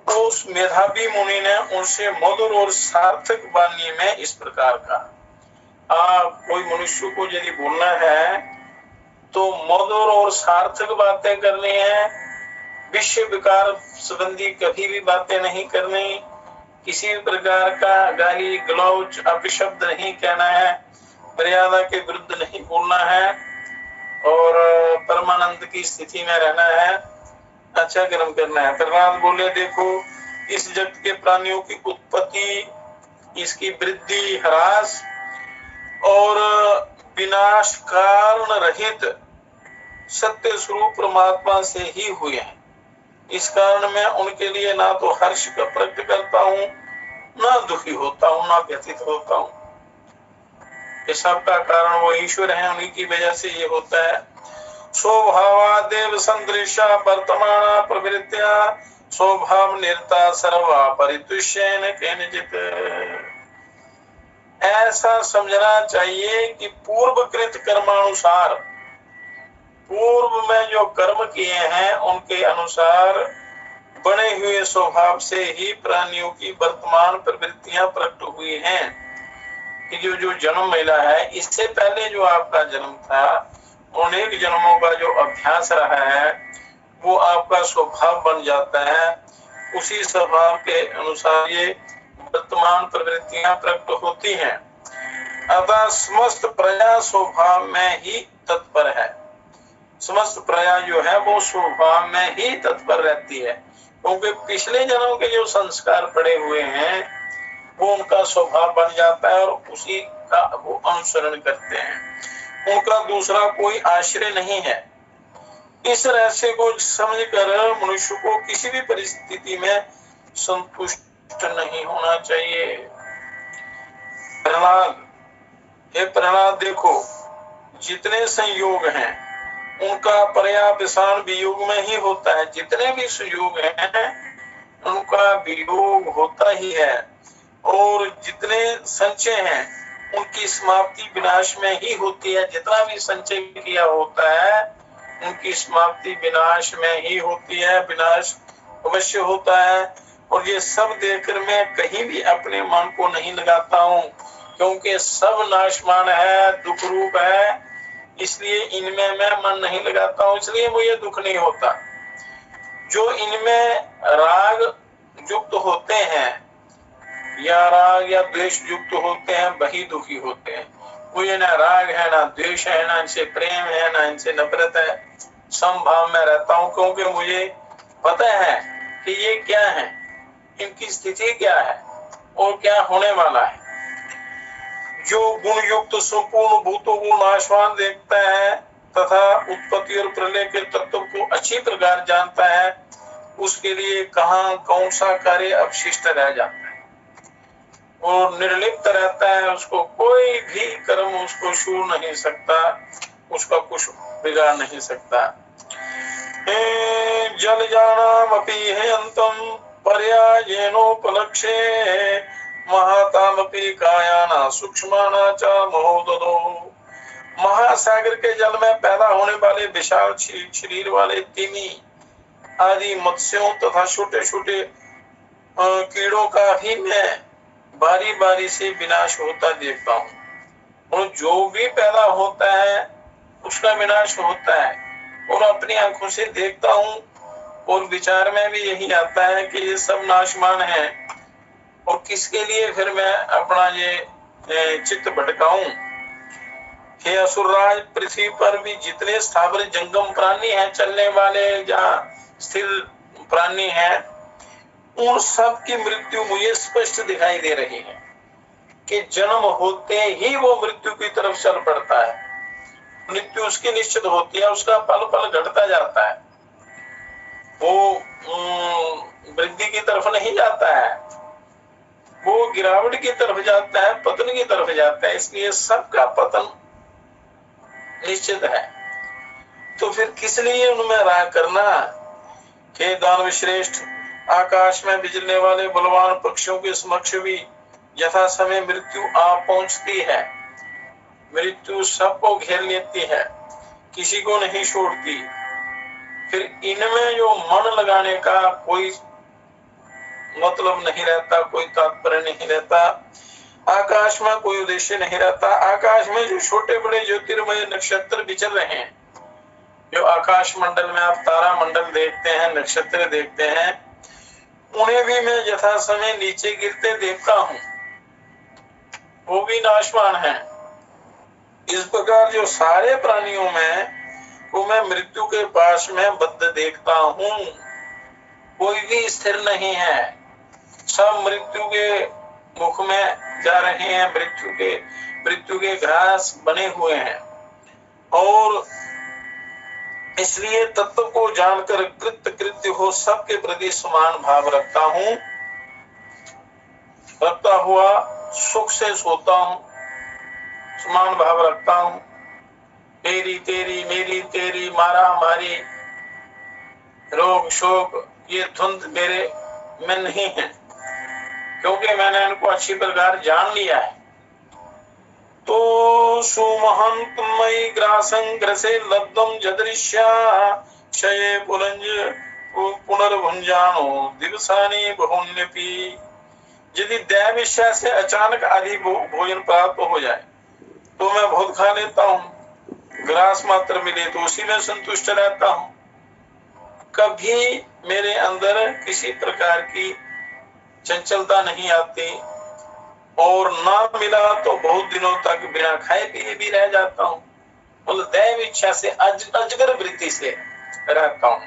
उस मेधावी मुनि ने उनसे मधुर और सार्थक वाणी में इस प्रकार कहा। कोई मनुष्य को यदि बोलना है तो मधुर और सार्थक बातें करनी है, विषय विकार संबंधी कभी भी बातें नहीं करनी, किसी प्रकार का गाली गलौज अपशब्द नहीं कहना है, मर्यादा के विरुद्ध नहीं बोलना है और परमानंद की स्थिति में रहना है, अच्छा कर्म करना है। प्रहलाद बोले, देखो इस जगत के प्राणियों की उत्पत्ति, इसकी वृद्धि, ह्रास और विनाश कारण रहित सत्य स्वरूप परमात्मा से ही हुए हैं। इस कारण मैं उनके लिए ना तो हर्ष का प्रकट करता हूँ, ना दुखी होता हूँ, ना व्यथित होता हूँ। ये सब का कारण वो ईश्वर है, उन्हीं की वजह से ये होता है। स्वभावा देव संदृशा वर्तमान प्रवृत्तिया स्वभाव निर्ता सर्वा परितुष्येन केनचित्। ऐसा समझना चाहिए कि पूर्वकृत कर्मानुसार, पूर्व में जो कर्म किए हैं उनके अनुसार बने हुए स्वभाव से ही प्राणियों की वर्तमान प्रवृत्तियां प्रकट हुई हैं। कि जो जन्म मिला है, इससे पहले जो आपका जन्म था, अनेक जन्मों का जो अभ्यास रहा है वो आपका स्वभाव बन जाता है। उसी स्वभाव के अनुसार ये वर्तमान प्रवृत्तियां प्रकट होती हैं। अतः समस्त प्रजा स्वभाव में ही तत्पर है। समस्त प्रजा जो है वो स्वभाव में ही तत्पर रहती है, क्योंकि पिछले जन्मों के जो संस्कार पड़े हुए हैं वो उनका स्वभाव बन जाता है और उसी का वो अनुसरण करते हैं। उनका दूसरा कोई आश्रय नहीं है। इस रहस्य को समझकर मनुष्य को किसी भी परिस्थिति में संतुष्ट नहीं होना चाहिए। प्रहलाद देखो, जितने संयोग हैं उनका पर्यावसान वियोग में ही होता है। जितने भी संयोग हैं उनका वियोग होता ही है, और जितने संचय हैं उनकी समाप्ति विनाश में ही होती है। जितना भी संचय किया होता है उनकी समाप्ति विनाश में ही होती है, विनाश अवश्य होता है। और ये सब देखकर मैं कहीं भी अपने मन को नहीं लगाता हूँ, क्योंकि सब नाशमान है, दुख रूप है, इसलिए इनमें मैं मन नहीं लगाता हूँ, इसलिए मुझे दुख नहीं होता। जो इनमें राग युक्त होते हैं या राग या द्वेष युक्त होते हैं वही दुखी होते हैं। मुझे ना राग है, ना द्वेष है, ना इनसे प्रेम है, ना इनसे नफरत है, समभाव में रहता हूँ, क्योंकि मुझे पता है कि ये क्या है, इनकी स्थिति क्या है और क्या होने वाला है। जो गुण युक्त संपूर्ण भूतों को नाशवान देखता है तथा उत्पत्ति और प्रलय के तत्व को अच्छी प्रकार जानता है, उसके लिए कहाँ कौन सा कार्य अवशिष्ट रह जाता है। वो निर्लिप्त रहता है, उसको कोई भी कर्म उसको छू नहीं सकता, उसका कुछ बिगाड़ नहीं सकता। जल जानामपि हेयंतम पर्यायेनोपलक्ष्ये महातामपि कायाना सूक्ष्माना च महोदधो। महासागर के जल में पैदा होने वाले विशाल शरीर वाले तिमी आदि मत्स्यों तथा छोटे छोटे कीड़ों का ही मैं बारी बारी से विनाश होता देखता हूँ, और जो भी पैदा होता है उसका विनाश होता है, और अपनी आंखों से देखता हूँ। और विचार में भी यही आता है कि ये सब नाशमान है, और किसके लिए फिर मैं अपना ये चित्त भटकाऊं। हे असुरराज, पृथ्वी पर भी जितने स्थावर जंगम प्राणी हैं, चलने वाले या स्थिर प्राणी हैं, उन सब की मृत्यु मुझे स्पष्ट दिखाई दे रही है कि जन्म होते ही वो मृत्यु की तरफ चल पड़ता है। मृत्यु उसकी निश्चित होती है, उसका पल पल घटता जाता है, वो वृद्धि की तरफ नहीं जाता है, वो गिरावट की तरफ जाता है, पतन की तरफ जाता है। इसलिए सबका पतन निश्चित है। तो फिर किस लिए उनमें राह करना? हे दानव श्रेष्ठ, आकाश में बिजलने वाले बलवान पक्षियों के समक्ष भी यथा समय मृत्यु आ पहुंचती है। मृत्यु सबको घेर लेती है, किसी को नहीं छोड़ती। फिर इनमें जो मन लगाने का कोई मतलब नहीं रहता, कोई तात्पर्य नहीं रहता, आकाश में कोई उद्देश्य नहीं रहता। आकाश में जो छोटे बड़े ज्योतिर्मय नक्षत्र विचर रहे हैं, जो आकाश मंडल में आप तारा मंडल देखते हैं, नक्षत्र देखते हैं, उन्हें भी मैं यथा समय नीचे गिरते देखता हूँ, वो भी नाशवान है। इस प्रकार जो सारे प्राणियों में को मैं मृत्यु के पास में बद्ध देखता हूँ, कोई भी स्थिर नहीं है, सब मृत्यु के मुख में जा रहे हैं, मृत्यु के घास बने हुए हैं। और इसलिए तत्व को जानकर कृत्य कृत्य हो सबके प्रति समान भाव रखता हूँ, रखता हुआ सुख से सोता हूँ, समान भाव रखता हूँ। तेरी तेरी, मेरी तेरी, मारा मारी, रोग शोक, ये धुंध मेरे में नहीं है, क्योंकि मैंने इनको अच्छी प्रकार जान लिया है। तो सुमहंतमयी ग्रासं ग्रसे लब्धं जदृश्या क्षये पुलंज पुनर्भुंजानो दिवसानि बहुन्यपि। यदि दैव इच्छा से अचानक आदि भोजन प्राप्त हो जाए तो मैं बहुत खा लेता हूँ, ग्रास मात्र मिले तो उसी में संतुष्ट रहता हूँ। कभी मेरे अंदर किसी प्रकार की चंचलता नहीं आती, और ना मिला तो बहुत दिनों तक बिना खाए पिए भी रह जाता हूँ। मतलब दैव इच्छा से अजगर वृत्ति से रहता हूँ,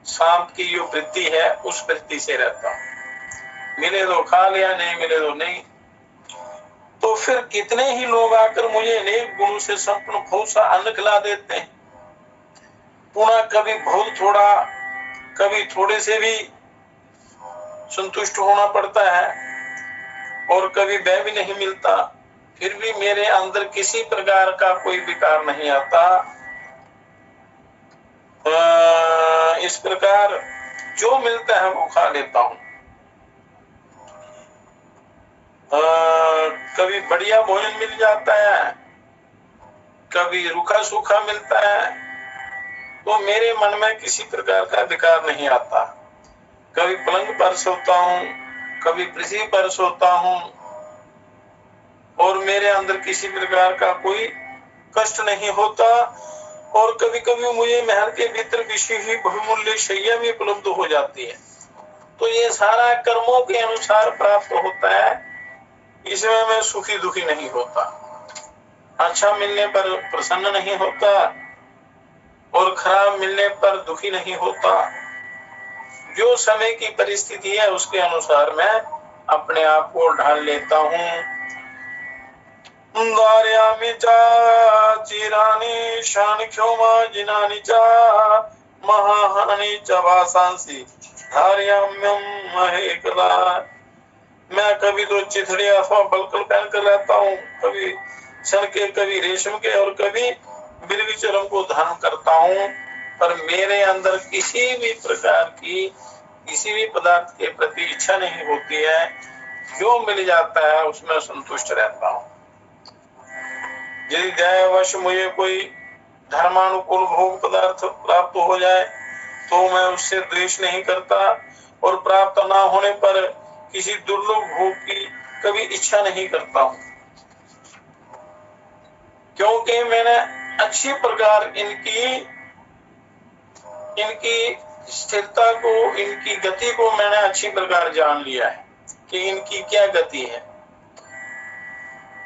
सांप की जो वृत्ति है उस वृत्ति से रहता हूँ। मिले तो खा लिया, नहीं मिले तो नहीं। तो फिर कितने ही लोग आकर मुझे अनेक गुणों से संपन्न बहुत सा अन्न खिला देते हैं, पुनः कभी बहुत थोड़ा, कभी थोड़े से भी संतुष्ट होना पड़ता है, और कभी वह भी नहीं मिलता। फिर भी मेरे अंदर किसी प्रकार का कोई विकार नहीं आता। इस प्रकार जो मिलता है वो खा लेता हूँ। कभी बढ़िया भोजन मिल जाता है, कभी रूखा सूखा मिलता है, तो मेरे मन में किसी प्रकार का विकार नहीं आता। कभी पलंग पर सोता हूँ, कभी पृथ्वी पर सोता हूँ, और मेरे अंदर किसी प्रकार का कोई कष्ट नहीं होता। और कभी कभी मुझे महल के भीतर बिछी हुई बहुमूल्य शैया भी उपलब्ध हो जाती है। तो ये सारा कर्मों के अनुसार प्राप्त होता है, इसमें मैं सुखी दुखी नहीं होता। अच्छा मिलने पर प्रसन्न नहीं होता, और खराब मिलने पर दुखी नहीं होता। जो समय की परिस्थिति है उसके अनुसार मैं अपने आप को ढाल लेता हूँ। धारयामि च चिराणि शानख्योमा जिनानि च महाहानि च वासांसि धारयाम्यं महेकला। मैं कभी तो चिथड़े अथवा बलकल पहन कर रहता हूँ, कभी सन के, कभी रेशम के, और कभी बिरगी चरम को धारण करता हूँ। पर मेरे अंदर किसी भी प्रकार की, किसी भी पदार्थ के प्रति इच्छा नहीं होती है। जो मिल जाता है उसमें संतुष्ट रहता हूँ। यदि दयावश मुझे कोई धर्मानुकूल भोग पदार्थ प्राप्त हो जाए तो मैं उससे द्वेष नहीं करता, और प्राप्त न होने पर किसी दुर्लभ भोग की कभी इच्छा नहीं करता हूँ, क्योंकि मैंने अच्छी प्रकार इनकी स्थिरता को, इनकी गति को मैंने अच्छी प्रकार जान लिया है कि इनकी क्या गति है।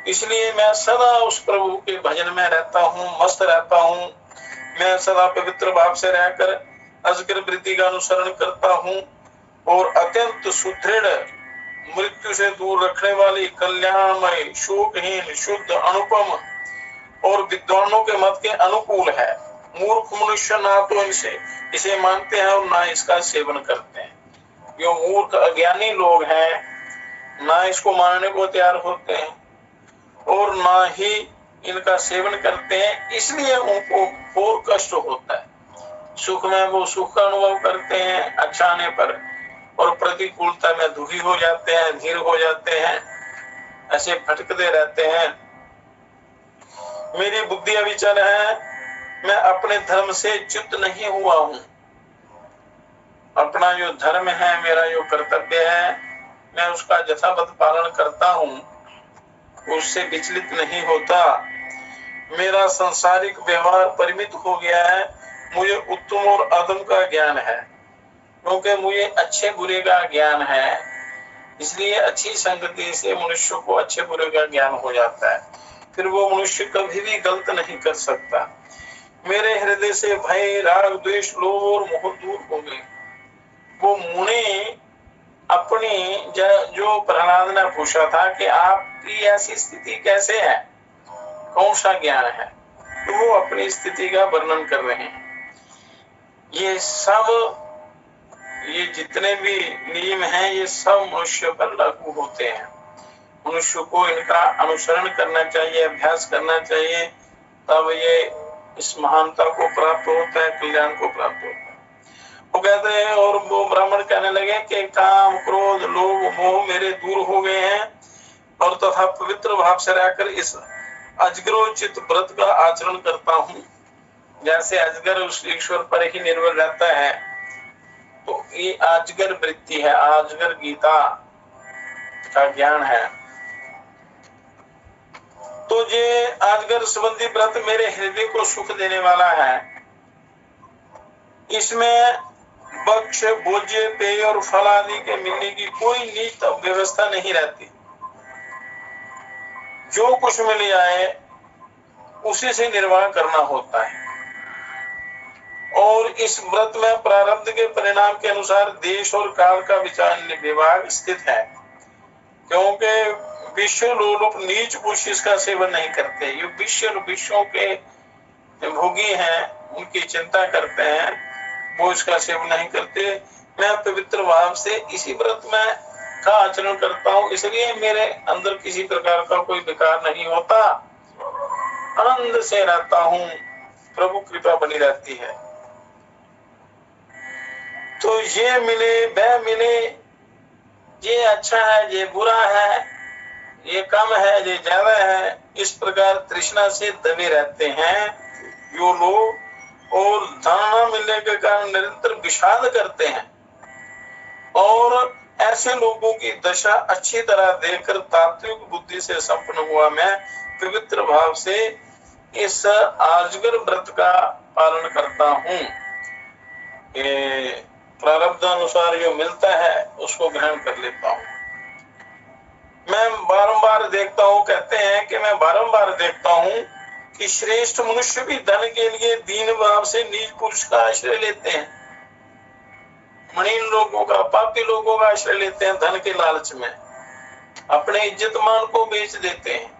इसलिए मैं सदा उस प्रभु के भजन में रहता हूँ, मस्त रहता हूँ। मैं सदा पवित्र भाव से रहकर अजगर वृत्ति का अनुसरण करता हूँ और अत्यंत सुदृढ़, मृत्यु से दूर रखने वाली, कल्याणमय, शोकहीन, शुद्ध, अनुपम और विद्वानों के मत के अनुकूल है। मूर्ख मनुष्य ना तो इसे मानते हैं और ना इसका सेवन करते हैं। जो मूर्ख अज्ञानी लोग हैं ना इसको मानने को तैयार होते हैं और ना ही इनका सेवन करते हैं, इसलिए उनको और कष्ट होता है। सुख में वो सुख का अनुभव करते हैं अच्छा आने पर, और प्रतिकूलता में दुखी हो जाते हैं, धीर हो जाते हैं, ऐसे भटकते रहते हैं। मेरी बुद्धि अविचल है, मैं अपने धर्म से च्युत नहीं हुआ हूँ। अपना जो धर्म है, मेरा जो कर्तव्य है, मैं उसका यथावत पालन करता हूँ, उससे विचलित नहीं होता। मेरा सांसारिक व्यवहार परिमित हो गया है। मुझे उत्तम और अधम का ज्ञान है, क्योंकि मुझे अच्छे बुरे का ज्ञान है। इसलिए अच्छी संगति से मनुष्य को अच्छे बुरे का ज्ञान हो जाता है, फिर वो मनुष्य कभी भी गलत नहीं कर सकता। मेरे हृदय से भय, राग, द्वेष, लोभ और मोह दूर हो गए। वो मुनि अपनी जो प्रहलाद ने पूछा था कि आपकी ऐसी स्थिति कैसे है, कौन सा ज्ञान है, तो वो अपनी स्थिति का वर्णन कर रहे हैं। ये सब, ये जितने भी नियम हैं, ये सब मनुष्य पर लागू होते हैं। मनुष्य को इनका अनुसरण करना चाहिए, अभ्यास करना चाहिए, तब ये इस महानता को प्राप्त होता है, कल्याण को प्राप्त होता है। वो कहते हैं, और वो ब्राह्मण कहने लगे कि काम, क्रोध, लोभ, मोह मेरे दूर हो गए हैं और तथा पवित्र भाव से रहकर इस अजगरोचित व्रत का आचरण करता हूँ। जैसे अजगर उस ईश्वर पर ही निर्भर रहता है, तो ये अजगर वृत्ति है, अजगर गीता का ज्ञान है। तो ये अजगर संबंधी व्रत मेरे हृदय को सुख देने वाला है। इसमें भक्ष्य, भोज्य, पेय और फल आदि के मिलने की कोई नीच व्यवस्था नहीं रहती। जो कुछ मिल जाए उसी से निर्वाह करना होता है। और इस व्रत में प्रारब्ध के परिणाम के अनुसार देश और काल का विचार विभाग स्थित है, क्योंकि विश्व लोलुप नीच पुरुष इसका सेवन नहीं करते। ये विश्वों के भोगी हैं, उनकी चिंता करते हैं, वो इसका सेवन नहीं करते। मैं पवित्र भाव से इसी व्रत में का आचरण करता हूँ, इसलिए मेरे अंदर किसी प्रकार का कोई विकार नहीं होता, आनंद से रहता हूँ, प्रभु कृपा बनी रहती है। तो ये मिले वह मिले, ये अच्छा है, ये बुरा है, ये कम है, ये ज्यादा है, इस प्रकार तृष्णा से दबे रहते हैं जो लोग, और धन न मिलने के कारण निरंतर विषाद करते हैं। और ऐसे लोगों की दशा अच्छी तरह देखकर तात्विक बुद्धि से संपन्न हुआ मैं पवित्र भाव से इस अजगर व्रत का पालन करता हूँ। प्रारब्ध अनुसार जो मिलता है उसको ग्रहण कर लेता हूँ। मैं बारंबार देखता हूँ, कहते हैं कि मैं बारंबार देखता हूँ कि श्रेष्ठ मनुष्य भी धन के लिए दीन भाव से नीच पुरुष का आश्रय लेते हैं, मणिन लोगों का, पापी लोगों का आश्रय लेते हैं, धन के लालच में अपने इज्जत मान को बेच देते हैं।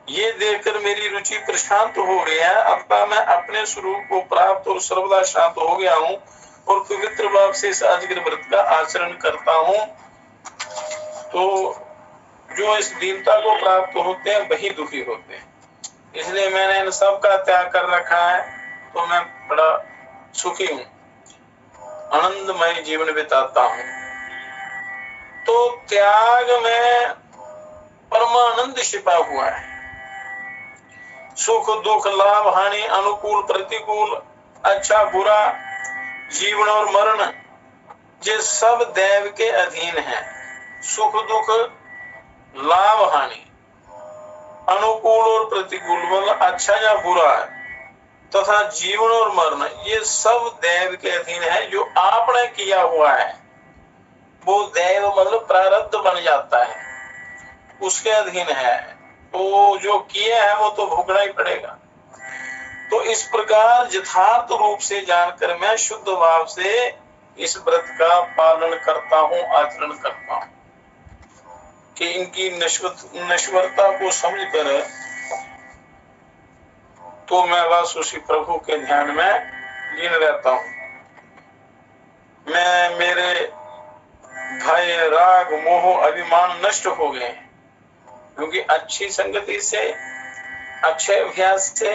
ये देखकर मेरी रुचि प्रशांत हो गई है। अब मैं अपने स्वरूप को प्राप्त और सर्वदा शांत हो गया हूँ और पवित्र भाव से इस अजगर व्रत का आचरण करता हूँ। तो जो इस दीनता को प्राप्त होते हैं वही दुखी होते हैं, इसलिए मैंने इन सब का त्याग कर रखा है, तो मैं बड़ा सुखी हूँ, आनंदमय जीवन बिताता हूँ। तो त्याग में परमानंद छिपा हुआ है। सुख दुख, लाभ हानि, अनुकूल प्रतिकूल, अच्छा बुरा, जीवन और मरण, ये सब दैव के अधीन है। सुख दुख, लाभ हानि, अनुकूल और प्रतिकूल, मतलब अच्छा या बुरा, तथा जीवन और मरण, ये सब दैव के अधीन है। जो आपने किया हुआ है वो दैव मतलब प्रारब्ध बन जाता है। उसके अधीन है, तो जो किए है वो तो भोगना ही पड़ेगा। तो इस प्रकार यथार्थ रूप से जानकर मैं शुद्ध भाव से इस व्रत का पालन करता हूँ, आचरण करता हूँ कि इनकी नश्वरता को समझकर तो मैं बस उसी प्रभु के ध्यान में लीन रहता हूँ। मैं मेरे भय, राग, मोह, अभिमान नष्ट हो गए हैं, क्योंकि अच्छी संगति से, अच्छे अभ्यास से,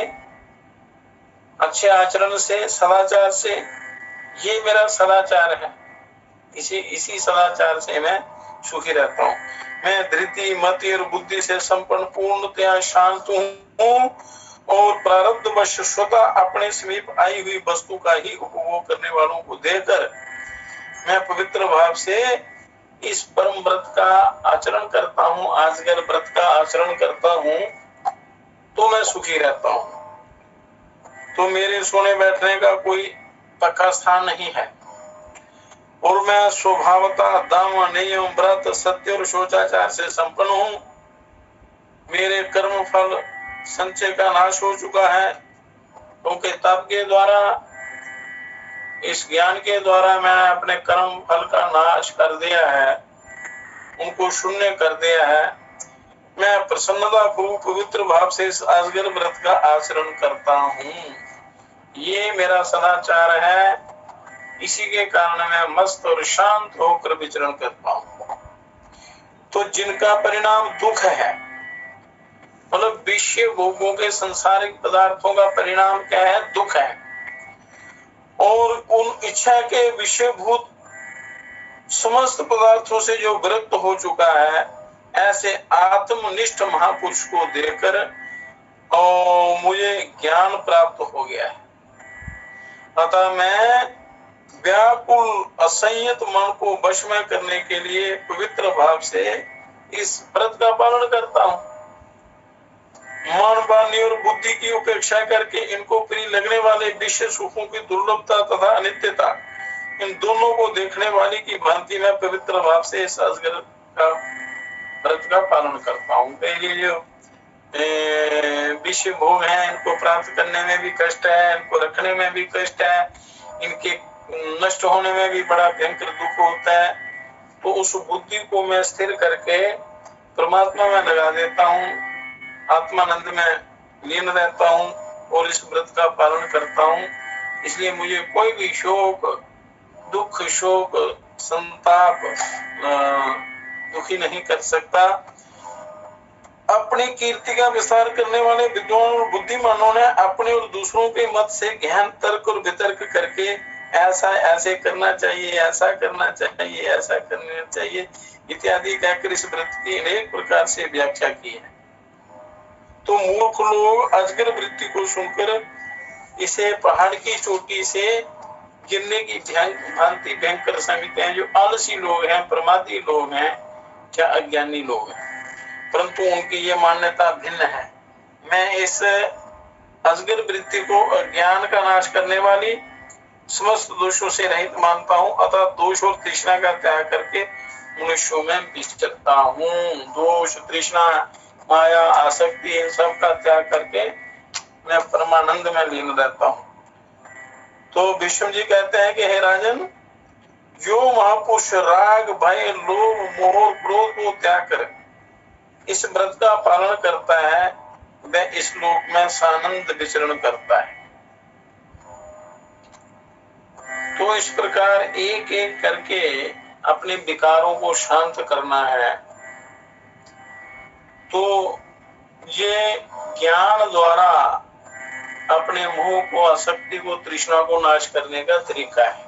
अच्छे आचरण से, सदाचार से, ये मेरा सदाचार है। इसी सदाचार से मैं सुखी रहता हूँ। मैं धृति, मति और बुद्धि से संपन्न पूर्णतया शांत हूँ और प्रारब्धवश स्वतः अपने समीप आई हुई वस्तु का ही उपभोग करने वालों को देकर मैं पवित्र भाव से इस परम व्रत का आचरण करता हूँ, आजगर व्रत का आचरण करता हूँ, तो मैं सुखी रहता हूँ। तो मेरे सोने बैठने का कोई पक्का स्थान नहीं है और मैं स्वभावतः दाम, नियम, व्रत, सत्य और शौचाचार से संपन्न हूँ। मेरे कर्म फल संचय का नाश हो चुका है, क्योंकि तप के द्वारा, इस ज्ञान के द्वारा मैंने अपने कर्म फल का नाश कर दिया है, उनको शून्य कर दिया है। मैं प्रसन्नता पूर्वक पवित्र भाव से इस आजगर व्रत का आचरण करता हूँ। ये मेरा सदाचार है, इसी के कारण मैं मस्त और शांत होकर विचरण करता हूँ। तो जिनका परिणाम दुख है, मतलब विषय भोगों के सांसारिक पदार्थों का परिणाम क्या है? दुख है। और उन इच्छा के विषयभूत समस्त पदार्थों से जो विरक्त हो चुका है, ऐसे आत्मनिष्ठ महापुरुष को देखकर और मुझे ज्ञान प्राप्त हो गया है। अतः मैं व्याकुल असंयत मन को वश में करने के लिए पवित्र भाव से इस व्रत का पालन करता हूँ। मन, वाणी और बुद्धि की उपेक्षा करके इनको प्रिय लगने वाले विषय सुखों की दुर्लभता तथा अनित्यता, इन दोनों को देखने वाली की भांति मैं पवित्र भाव से इस अजगर का व्रत का पालन करता हूँ। ये जो विषय भोग है, इनको प्राप्त करने में भी कष्ट है, इनको रखने में भी कष्ट है, इनके नष्ट होने में भी बड़ा भयंकर दुख होता है। तो उस बुद्धि को मैं स्थिर करके परमात्मा में लगा देता हूँ, आत्मानंद में लीन रहता हूँ और इस व्रत का पालन करता हूँ। इसलिए मुझे कोई भी शोक, दुख, शोक, संताप दुखी नहीं कर सकता। अपनी कीर्ति का विस्तार करने वाले विद्वान और बुद्धिमानों ने अपने और दूसरों के मत से गहन तर्क और वितर्क करके ऐसा ऐसे करना चाहिए, ऐसा करना चाहिए, ऐसा करना चाहिए इत्यादि कहकर इस व्रत की अनेक प्रकार से व्याख्या की है। तो मूर्ख लोग अजगर वृत्ति को सुनकर इसे पहाड़ की चोटी से गिरने की भांति भयंकर समझते हैं। जो आलसी लोग हैं, प्रमादी लोग हैं, क्या अज्ञानी लोग हैं, परंतु उनकी ये मान्यता भिन्न है। मैं इस अजगर वृत्ति को अज्ञान का नाश करने वाली, समस्त दोषों से रहित मानता हूँ। अतः दोष और तृष्णा का त्याग करके मनुष्यों में विचरता हूँ। दोष, तृष्णा, माया, आसक्ति, इन सब का त्याग करके मैं परमानंद में लीन रहता हूँ। तो विष्णु जी कहते हैं कि हे राजन, जो महापुरुष राग, भय, लोभ, मोह, क्रोध को त्याग कर इस व्रत का पालन करता है, वह इस लोक में सानंद विचरण करता है। तो इस प्रकार एक एक करके अपने विकारों को शांत करना है। तो ये ज्ञान द्वारा अपने मोह को, आसक्ति को, तृष्णा को नाश करने का तरीका है।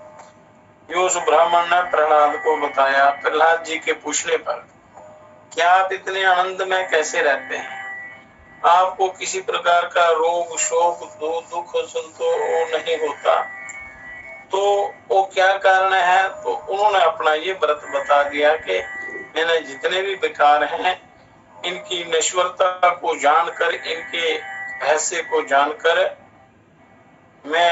जो उस ब्राह्मण ने प्रहलाद को बताया, प्रहलाद जी के पूछने पर, क्या आप इतने आनंद में कैसे रहते हैं? आपको किसी प्रकार का रोग, शोक, दुख, संतोष नहीं होता, तो वो क्या कारण है? तो उन्होंने अपना ये व्रत बता दिया कि मैंने जितने भी विकार हैं, इनकी नश्वरता को जानकर, इनके रहस्य को जानकर मैं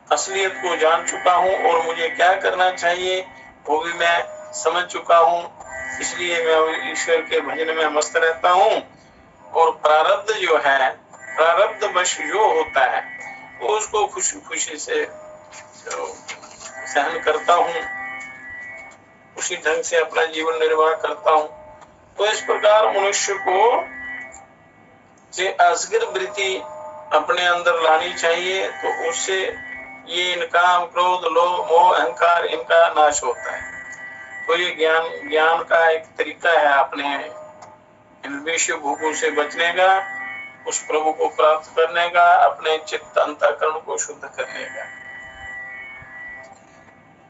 असलियत को जान चुका हूँ और मुझे क्या करना चाहिए वो भी मैं समझ चुका हूँ। इसलिए मैं ईश्वर के भजन में मस्त रहता हूँ। और प्रारब्ध जो है, प्रारब्ध वश जो होता है वो उसको खुशी खुशी से सहन करता हूँ, उसी ढंग से अपना जीवन निर्वाह करता हूँ। तो इस प्रकार मनुष्य को ये असगर वृत्ति अपने अंदर लानी चाहिए, तो उससे ये इनकाम, क्रोध, लोभ, मोह, अहंकार, इनका नाश होता है। तो ये ज्ञान का एक तरीका है अपने इन विषय भोगों से बचने का, उस प्रभु को प्राप्त करने का, अपने चित्त अंतःकरण को शुद्ध करने का।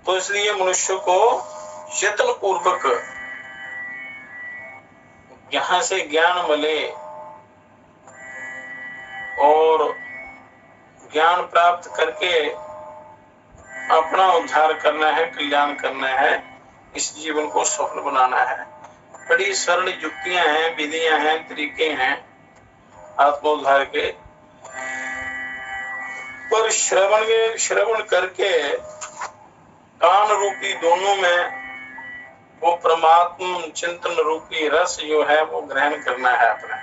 तो इसलिए मनुष्य को यत्न पूर्वक यहाँ से ज्ञान मिले और ज्ञान प्राप्त करके अपना उद्धार करना है, कल्याण करना है, इस जीवन को सफल बनाना है। बड़ी सरल युक्तियां हैं, विधियां हैं, तरीके हैं आत्मोद्धार के। पर श्रवण करके कान रूपी दोनों में वो परमात्म चिंतन रूपी रस जो है वो ग्रहण करना है अपना,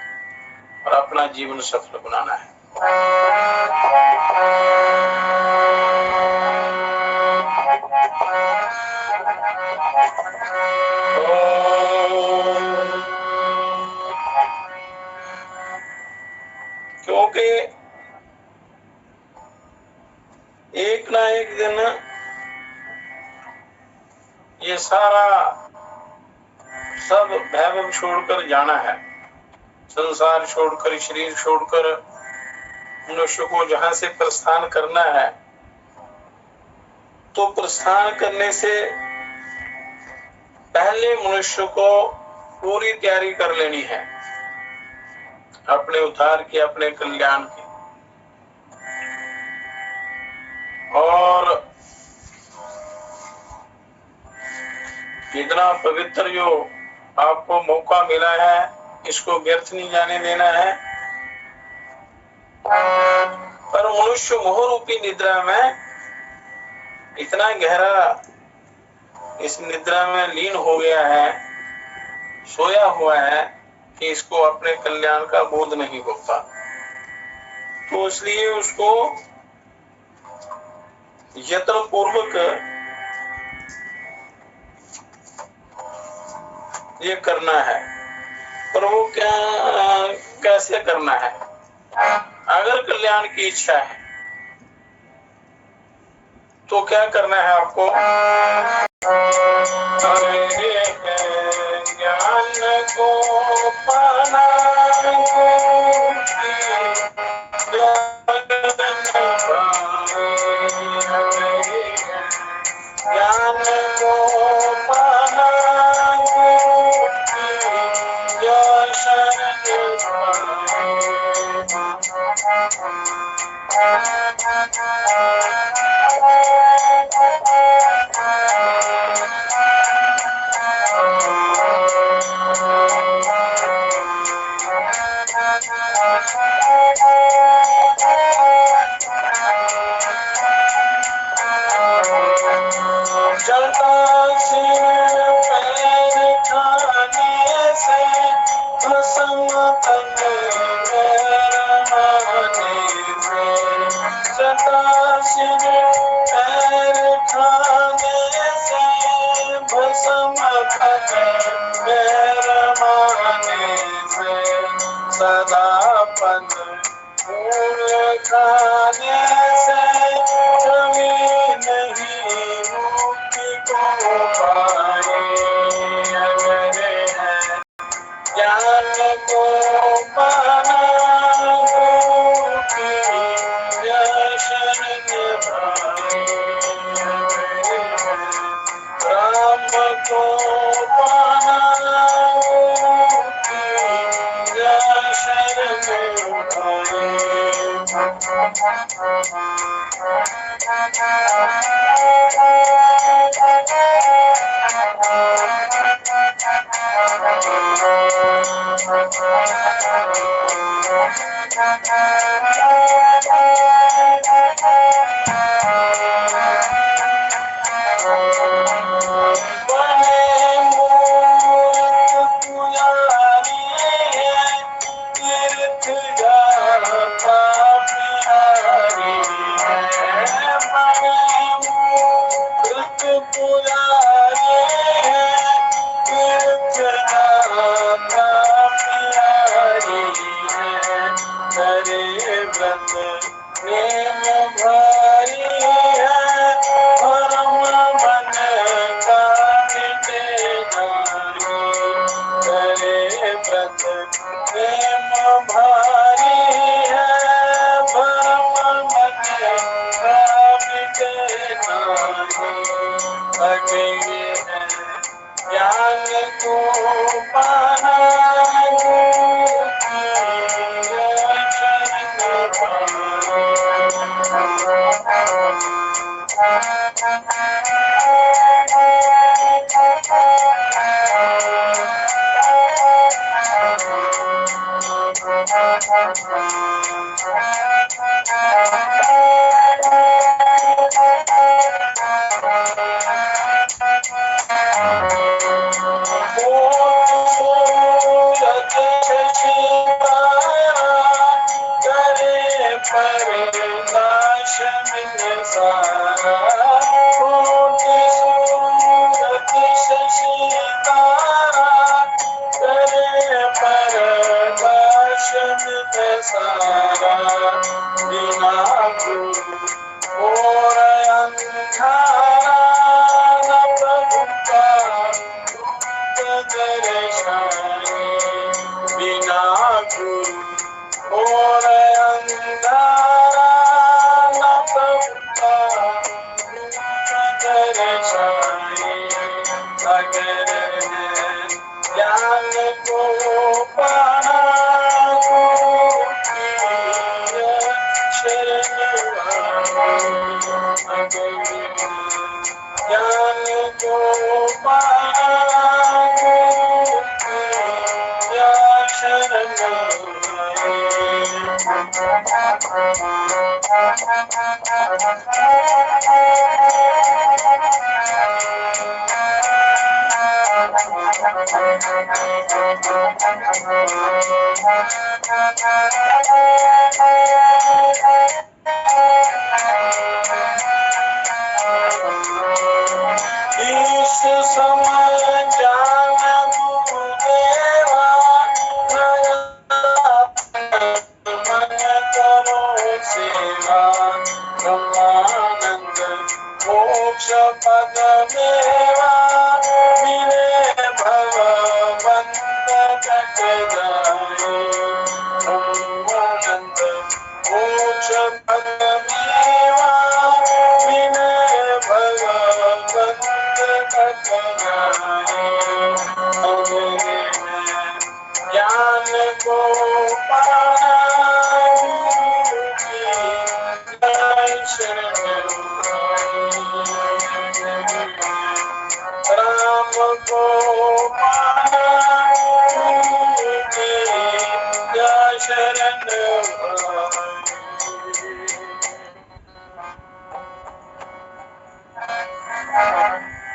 और अपना जीवन सफल बनाना है। क्योंकि एक ना एक दिन ये सारा सब वैभव छोड़कर जाना है, संसार छोड़कर, शरीर छोड़कर मनुष्य को जहां से प्रस्थान करना है। तो प्रस्थान करने से पहले मनुष्य को पूरी तैयारी कर लेनी है अपने उद्धार की, अपने कल्याण की। और इतना पवित्र जो आपको मौका मिला है, इसको व्यर्थ नहीं जाने देना है। पर मनुष्य मोह रूपी निद्रा में इतना गहरा इस निद्रा में लीन हो गया है, सोया हुआ है, कि इसको अपने कल्याण का बोध नहीं होता। तो इसलिए उसको यत्न पूर्वक ये करना है। पर वो कैसे करना है? अगर कल्याण की इच्छा है तो क्या करना है आपको? ज्ञान को पाना, ज्ञान को पाना, सदापन फूल खाने से कभी नहीं मुक्ति को पाए। अगर है ज्ञान को पाना, राम को पाना, बने मूल करे व्रत प्रेम भारी है, परम मन का मिटे नारी। करे व्रत प्रेम भारी है, परम मन का मिटे नारी। अगे है ज्ञान को पाना,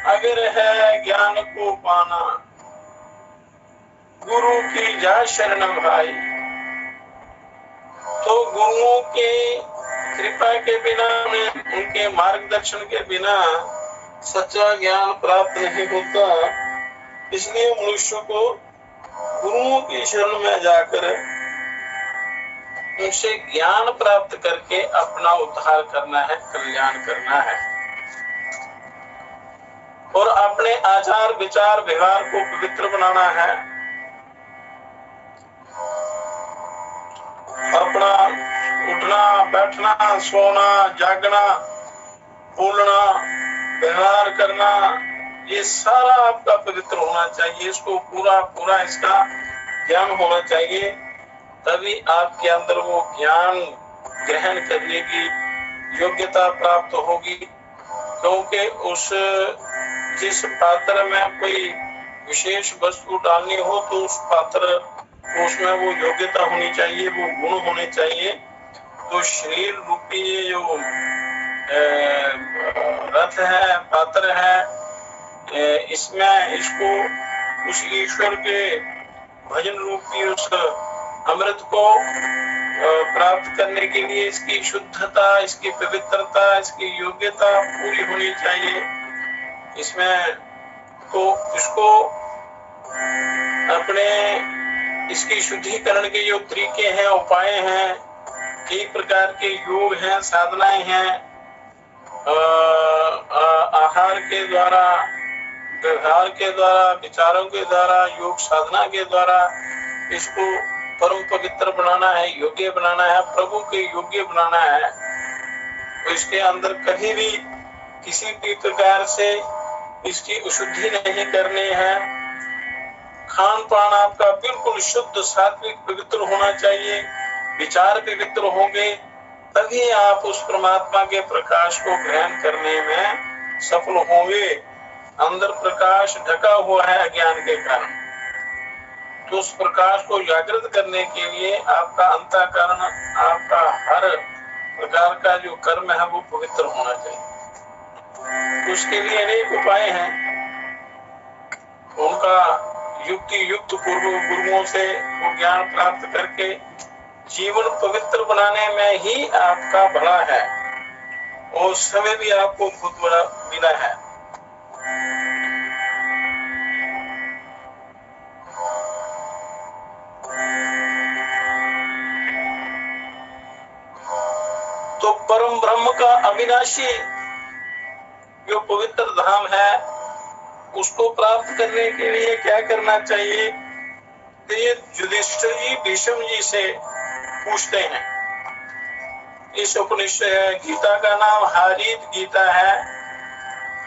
अगर है ज्ञान को पाना, गुरु की जा शरण भाई। तो गुरुओं के कृपा के बिना, उनके मार्गदर्शन के बिना सच्चा ज्ञान प्राप्त नहीं होता। इसलिए मनुष्य को गुरुओं की शरण में जाकर उनसे ज्ञान प्राप्त करके अपना उद्धार करना है, कल्याण करना है और अपने आचार विचार व्यवहार को पवित्र बनाना है। अपना उठना, बैठना, सोना, जागना, बोलना, व्यवहार करना, ये सारा आपका पवित्र होना चाहिए। इसको पूरा इसका ज्ञान होना चाहिए, तभी आपके अंदर वो ज्ञान ग्रहण करने की योग्यता प्राप्त होगी। क्योंकि उस जिस पात्र में कोई विशेष वस्तु डालनी हो तो उस पात्र, उसमें वो योग्यता होनी चाहिए, वो गुण होने चाहिए। तो शरीर रूपी ये जो रथ है, पात्र है, इसमें इसको उस ईश्वर के भजन रूपी उस अमृत को प्राप्त करने के लिए इसकी शुद्धता, इसकी पवित्रता, इसकी योग्यता पूरी होनी चाहिए। इसमें तो इसको अपने इसकी शुद्धिकरण के जो तरीके हैं, उपाय हैं, कई प्रकार के योग हैं, साधनाएं हैं, आहार के द्वारा, व्यवहार के द्वारा, विचारों के द्वारा, योग साधना के द्वारा इसको परम पवित्र बनाना है, योग्य बनाना है, प्रभु के योग्य बनाना है। तो इसके अंदर कभी भी किसी भी प्रकार से इसकी अशुद्धि नहीं करनी है। खान पान आपका बिल्कुल शुद्ध सात्विक पवित्र होना चाहिए। विचार पवित्र होंगे तभी आप उस परमात्मा के प्रकाश को ग्रहण करने में सफल होंगे। अंदर प्रकाश ढका हुआ है अज्ञान के कारण, तो उस प्रकाश को जागृत करने के लिए आपका अंतःकरण, आपका हर प्रकार का जो कर्म है वो पवित्र होना चाहिए। उसके लिए अनेक उपाय हैं, उनका युक्ति युक्त पूर्व गुरुओं से वो ज्ञान प्राप्त करके जीवन पवित्र बनाने में ही आपका भला है और समय भी आपको बहुत बड़ा मिला है। तो परम ब्रह्म का अविनाशी जो पवित्र धाम है उसको प्राप्त करने के लिए क्या करना चाहिए? तो ये युधिष्ठिर जी भीष्म जी से पूछते हैं। इस उपनिषद गीता का नाम हारीत गीता है।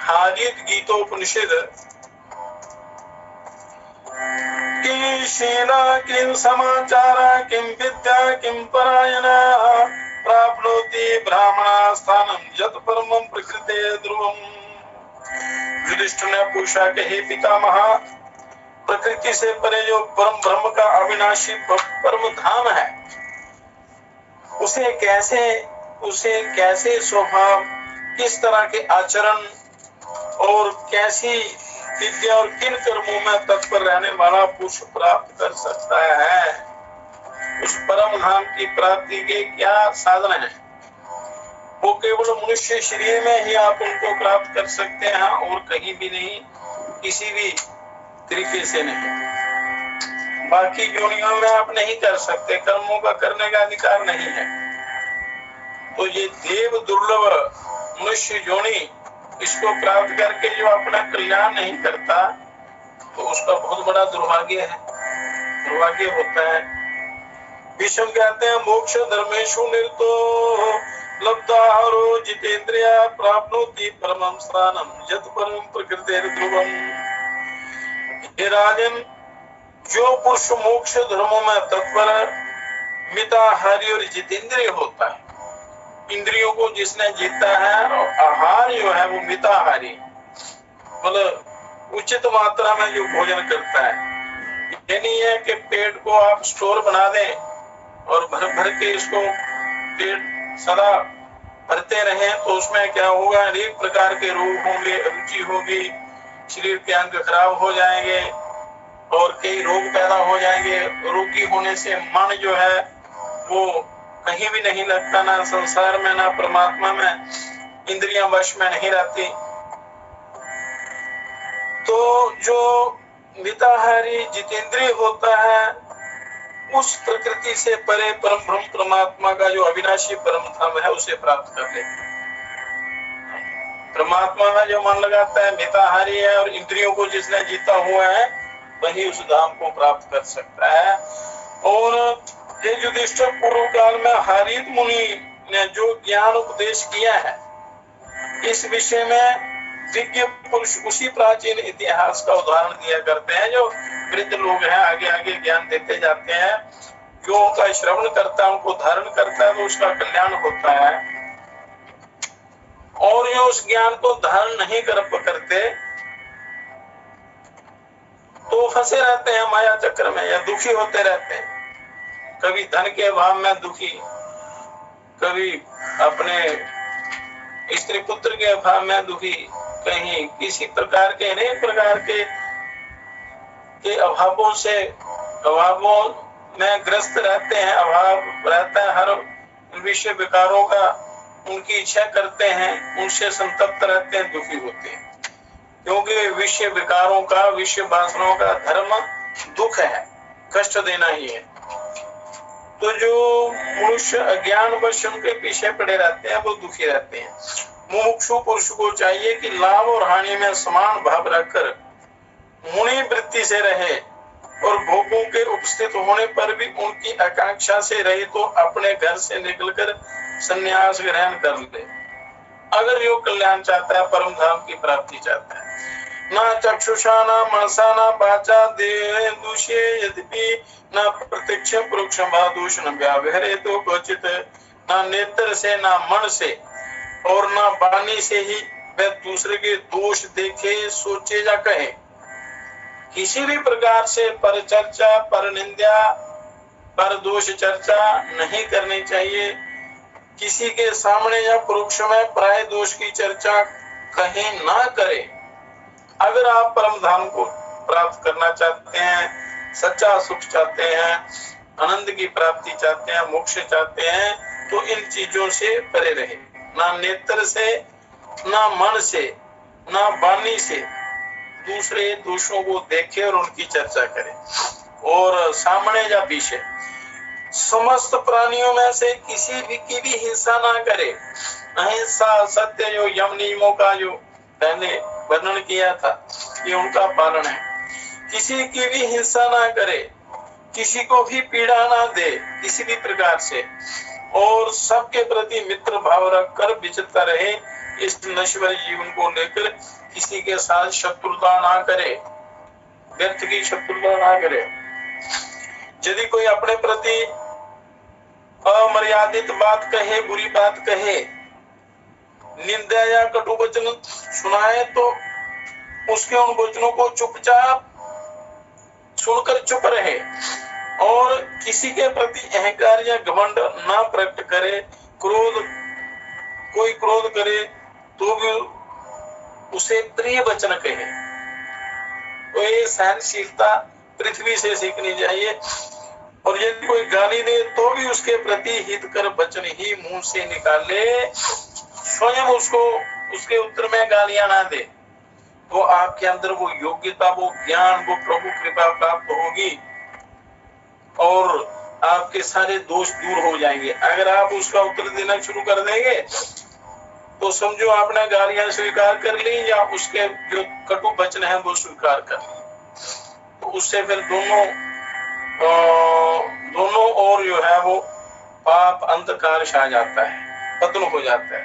हारीत गीतोपनिषद किं शीला किं समाचारा किं विद्या किं परायणा प्राप्नोति ब्राह्मणा स्थानं यत् परमं प्रकृते ध्रुवम्। युधिष्ठिर ने पूछा कि हे पितामह, प्रकृति से परे जो परम ब्रह्म का अविनाशी परम धाम है उसे कैसे स्वभाव, किस तरह के आचरण और कैसी विद्या और किन कर्मों में तत्पर रहने वाला पुरुष प्राप्त कर सकता है? उस परम धाम की प्राप्ति के क्या साधन हैं? वो केवल मनुष्य शरीर में ही आप उनको प्राप्त कर सकते हैं और कहीं भी नहीं, किसी भी तरीके से नहीं। बाकी योनियों में आप नहीं कर सकते, कर्मों का करने का अधिकार नहीं है। तो ये देव दुर्लभ मनुष्य योनि, इसको प्राप्त करके जो अपना कल्याण नहीं करता तो उसका बहुत बड़ा दुर्भाग्य है, दुर्भाग्य होता है। भीष्म कहते हैं मोक्ष धर्मेषु निरतो लब्धारो जितेंद्रिया प्राप्नोति परमं स्थानं यत् परमं प्रकृतेर ध्रुवम्। हे राजन, जो पुरुष मोक्ष धर्मों में तत्पर, मिताहारी और जितेंद्रिय होता है, इंद्रियों को जिसने जीता है, और आहार जो है वो मिताहारी, मतलब उचित मात्रा में जो भोजन करता है। ये नहीं है कि पेट को आप स्टोर बना दें और भर भर के इसको पेट सदा भरते रहें, तो उसमें क्या होगा? अनेक प्रकार के रोग होंगे, अरुचि होगी, शरीर के अंग खराब हो जाएंगे और कई रोग पैदा हो जाएंगे। रोगी होने से मन जो है वो कहीं भी नहीं लगता, ना संसार में ना परमात्मा में, इंद्रियां वश में नहीं रहती। तो जो मिताहारी जितेंद्रिय होता है उस प्रकृति से परे परम ब्रह्म परमात्मा का जो अविनाशी परम धाम है उसे प्राप्त कर ले। परमात्मा में जो मन लगाता है, मिताहारी है और इंद्रियों को जिसने जीता हुआ है, वही उस धाम को प्राप्त कर सकता है। और ये युधिष्ठिर पूर्व काल में हारीत मुनि ने जो ज्ञान उपदेश किया है, इस विषय में विज्ञ पुरुष उसी प्राचीन इतिहास का उदाहरण दिया करते हैं। जो वृद्ध लोग हैं आगे आगे ज्ञान देते जाते हैं, जो उनका श्रवण करता है, उनको धारण करता है, तो उसका कल्याण होता है। और जो उस ज्ञान को धारण नहीं करते तो फंसे रहते हैं माया चक्र में या दुखी होते रहते हैं। कभी धन के अभाव में दुखी, कभी अपने स्त्री पुत्र के अभाव में दुखी, कहीं किसी प्रकार के अनेक प्रकार के अभावों में ग्रस्त रहते हैं। अभाव रहता है हर विषय विकारों का, उनकी इच्छा करते हैं, उनसे संतप्त रहते हैं, दुखी होते हैं। क्योंकि विषय विकारों का, विषय वासनाओं का धर्म दुख है। कष्ट देना ही है। तो जो मनुष्य अज्ञान वश उनके पीछे पड़े रहते हैं वो दुखी रहते हैं। मुमुक्षु पुरुष को चाहिए कि लाभ और हानि में समान भाव रखकर मुनि वृत्ति से रहे और भोगों के उपस्थित होने पर भी उनकी आकांक्षा से रहे तो अपने घर से निकलकर संन्यास ग्रहण कर ले। अगर योग कल्याण चाहता है, परम धाम की प्राप्ति चाहता है। न चक्षुषा न मनसा न वाचा दूषे यद्यपि न प्रत्यक्ष परोक्ष दोष न व्यावहरे तो क्वचित, न नेत्र से न मन से और न वाणी से ही वह दूसरे के दोष देखे, सोचे या कहे। किसी भी प्रकार से पर चर्चा, पर निंदा, पर दोष चर्चा नहीं करनी चाहिए। किसी के सामने या परोक्ष में प्राय दोष की चर्चा कहीं ना करे। अगर आप परम धाम को प्राप्त करना चाहते हैं, सच्चा सुख चाहते हैं, आनंद की प्राप्ति चाहते हैं, मोक्ष चाहते हैं, तो इन चीजों से परे रहे। ना नेत्र से, ना मन से, ना वाणी से दूसरे दोषों को देखे और उनकी चर्चा करे, और सामने या पीछे। समस्त प्राणियों में से किसी भी की भी हिंसा ना करे। अहिंसा, सत्य, जो यम नियमों का जो पहले वर्णन किया था, ये उनका पालन है। किसी की भी हिंसा ना करे, किसी को भी पीड़ा ना दे किसी भी प्रकार से, और सबके प्रति मित्र भाव रखकर विचरता रहे। इस नश्वर जीवन को लेकर किसी के साथ शत्रुता ना करे, व्यर्थ की शत्रुता ना करे। यदि कोई अपने प्रति अमर्यादित बात कहे, बुरी बात कहे, निंदा या कटु वचन सुनाए, तो उसके उन वचनों को चुपचाप सुनकर चुप रहे और किसी के प्रति अहंकार या घमंड ना प्रकट करे। कोई क्रोध करे तो भी उसे प्रिय वचन कहे। तो ये सहनशीलता पृथ्वी से सीखनी चाहिए। और यदि कोई गाली दे तो भी उसके प्रति हितकर वचन ही मुंह से निकाले, स्वयं उसको उसके उत्तर में गालियां ना दे, तो आपके अंदर वो योग्यता, वो ज्ञान, वो प्रभु कृपा प्राप्त होगी और आपके सारे दोष दूर हो जाएंगे। अगर आप उसका उत्तर देना शुरू कर देंगे तो समझो आपने गालियां स्वीकार कर ली या उसके जो कटु वचन है वो स्वीकार कर ली, तो उससे फिर दोनों ओर जो है वो पाप अंधकार छा जाता है, पतन हो जाता है।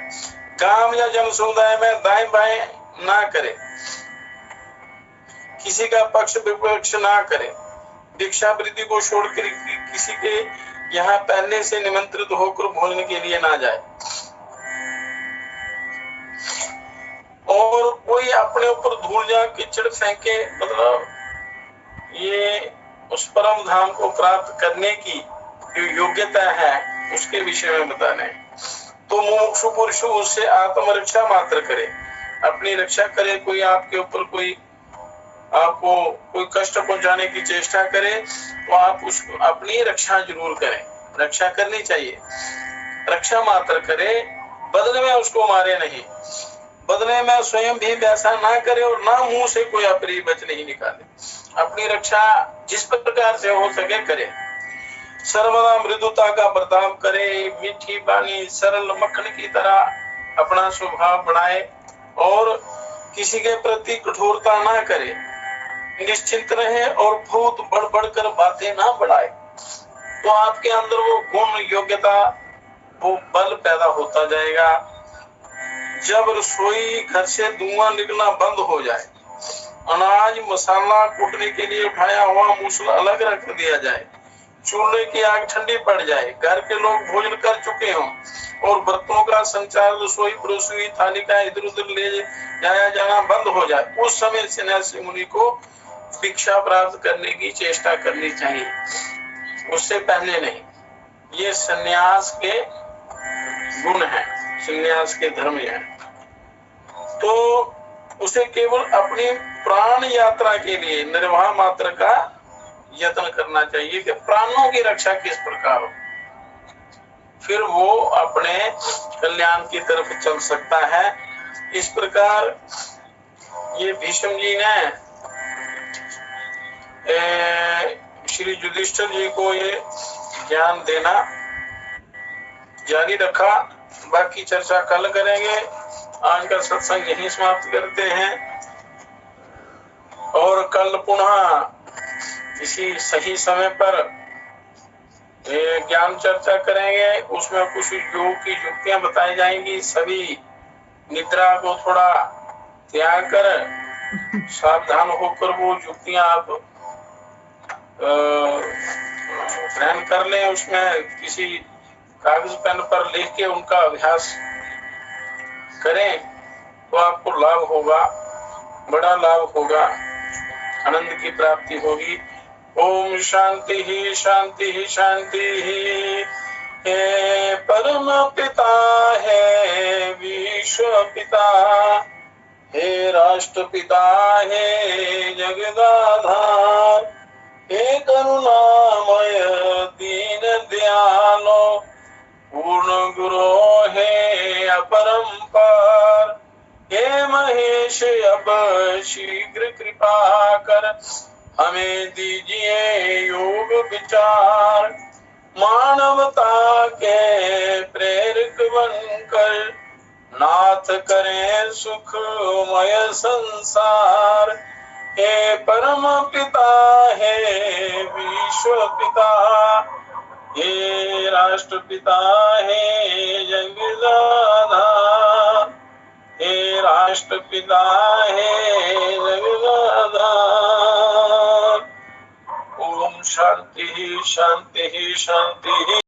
गांव या जन समुदाय में दाएं बाएं ना करे, किसी का पक्ष विपक्ष ना करे, भिक्षावृत्ति को छोड़कर किसी के यहाँ पहले से निमंत्रित होकर भोजन के लिए ना जाए, और कोई अपने ऊपर धूल या कीचड़ फेंके, मतलब ये उस परम धाम को प्राप्त करने की जो योग्यता है उसके विषय में बताना है। तो मुमुक्षु पुरुष उससे आत्मरक्षा मात्र करे, अपनी रक्षा करे। कोई आपके ऊपर आपको कोई कष्ट पहुंचाने की चेष्टा करे तो आप उसको अपनी रक्षा जरूर करें, रक्षा करनी चाहिए। रक्षा मात्र करे, बदले में उसको मारे नहीं, बदले में स्वयं भी वैसा ना करे और ना मुंह से कोई अप्रिय वचन नहीं निकाले। अपनी रक्षा जिस प्रकार से हो सके करे। सर्वदा मृदुता का बर्ताव करे, मीठी बानी सरल मक्खन की तरह अपना स्वभाव बनाए और किसी के प्रति कठोरता ना करे, निश्चिंत रहे और बहुत बढ़ बढ़कर बातें ना बढ़ाए। तो आपके अंदर वो गुण, योग्यता, वो बल पैदा होता जाएगा। जब रसोई घर से धुआं निकलना बंद हो जाए, अनाज मसाला कूटने के लिए उठाया हुआ मूसल अलग रख दिया जाए, चूल्हे की आग ठंडी पड़ जाए, घर के लोग भोजन कर चुके हों और बर्तनों का संचार, रसोई परोसी हुई थाली का इधर उधर ले जाया जाना बंद हो जाए, उस समय सन्यासी मुनि को भिक्षा प्राप्त करने की चेष्टा करनी चाहिए, उससे पहले नहीं। ये सन्यास के गुण है, सन्यास के धर्म है। तो उसे केवल अपनी प्राण यात्रा के लिए निर्वाह मात्र का यत्न करना चाहिए कि प्राणों की रक्षा किस प्रकार हो, फिर वो अपने कल्याण की तरफ चल सकता है। इस प्रकार ये भीष्म जी ने श्री युधिष्ठिर जी को ये ज्ञान देना जारी रखा। बाकी चर्चा कल करेंगे। आज का सत्संग यहीं समाप्त करते हैं और कल पुनः इसी सही समय पर ज्ञान चर्चा करेंगे। उसमें कुछ योग की युक्तियां बताई जाएंगी। सभी निद्रा को थोड़ा त्याग कर सावधान होकर वो युक्तियां आप ग्रहण कर लें। उसमें किसी कागज पेन पर लिख के उनका अभ्यास करें तो आपको लाभ होगा, बड़ा लाभ होगा, आनंद की प्राप्ति होगी। ओम शांति ही शांति ही शांति ही। हे परम पिता है विश्व पिता, हे राष्ट्र पिता है जगदाधार, हे करुणामय दीन दयालो पूर्ण गुरु है अपरंपार, हे महेश अब शीघ्र कृपा कर हमें दीजिए योग विचार। मानवता के प्रेरक बनकर नाथ करें सुखमय संसार। हे परम पिता है विश्व पिता, हे राष्ट्र पिता है जगदाधार, हे राष्ट्र पिता है जगदाधार। ओम शांति ही शांति ही शांति ही।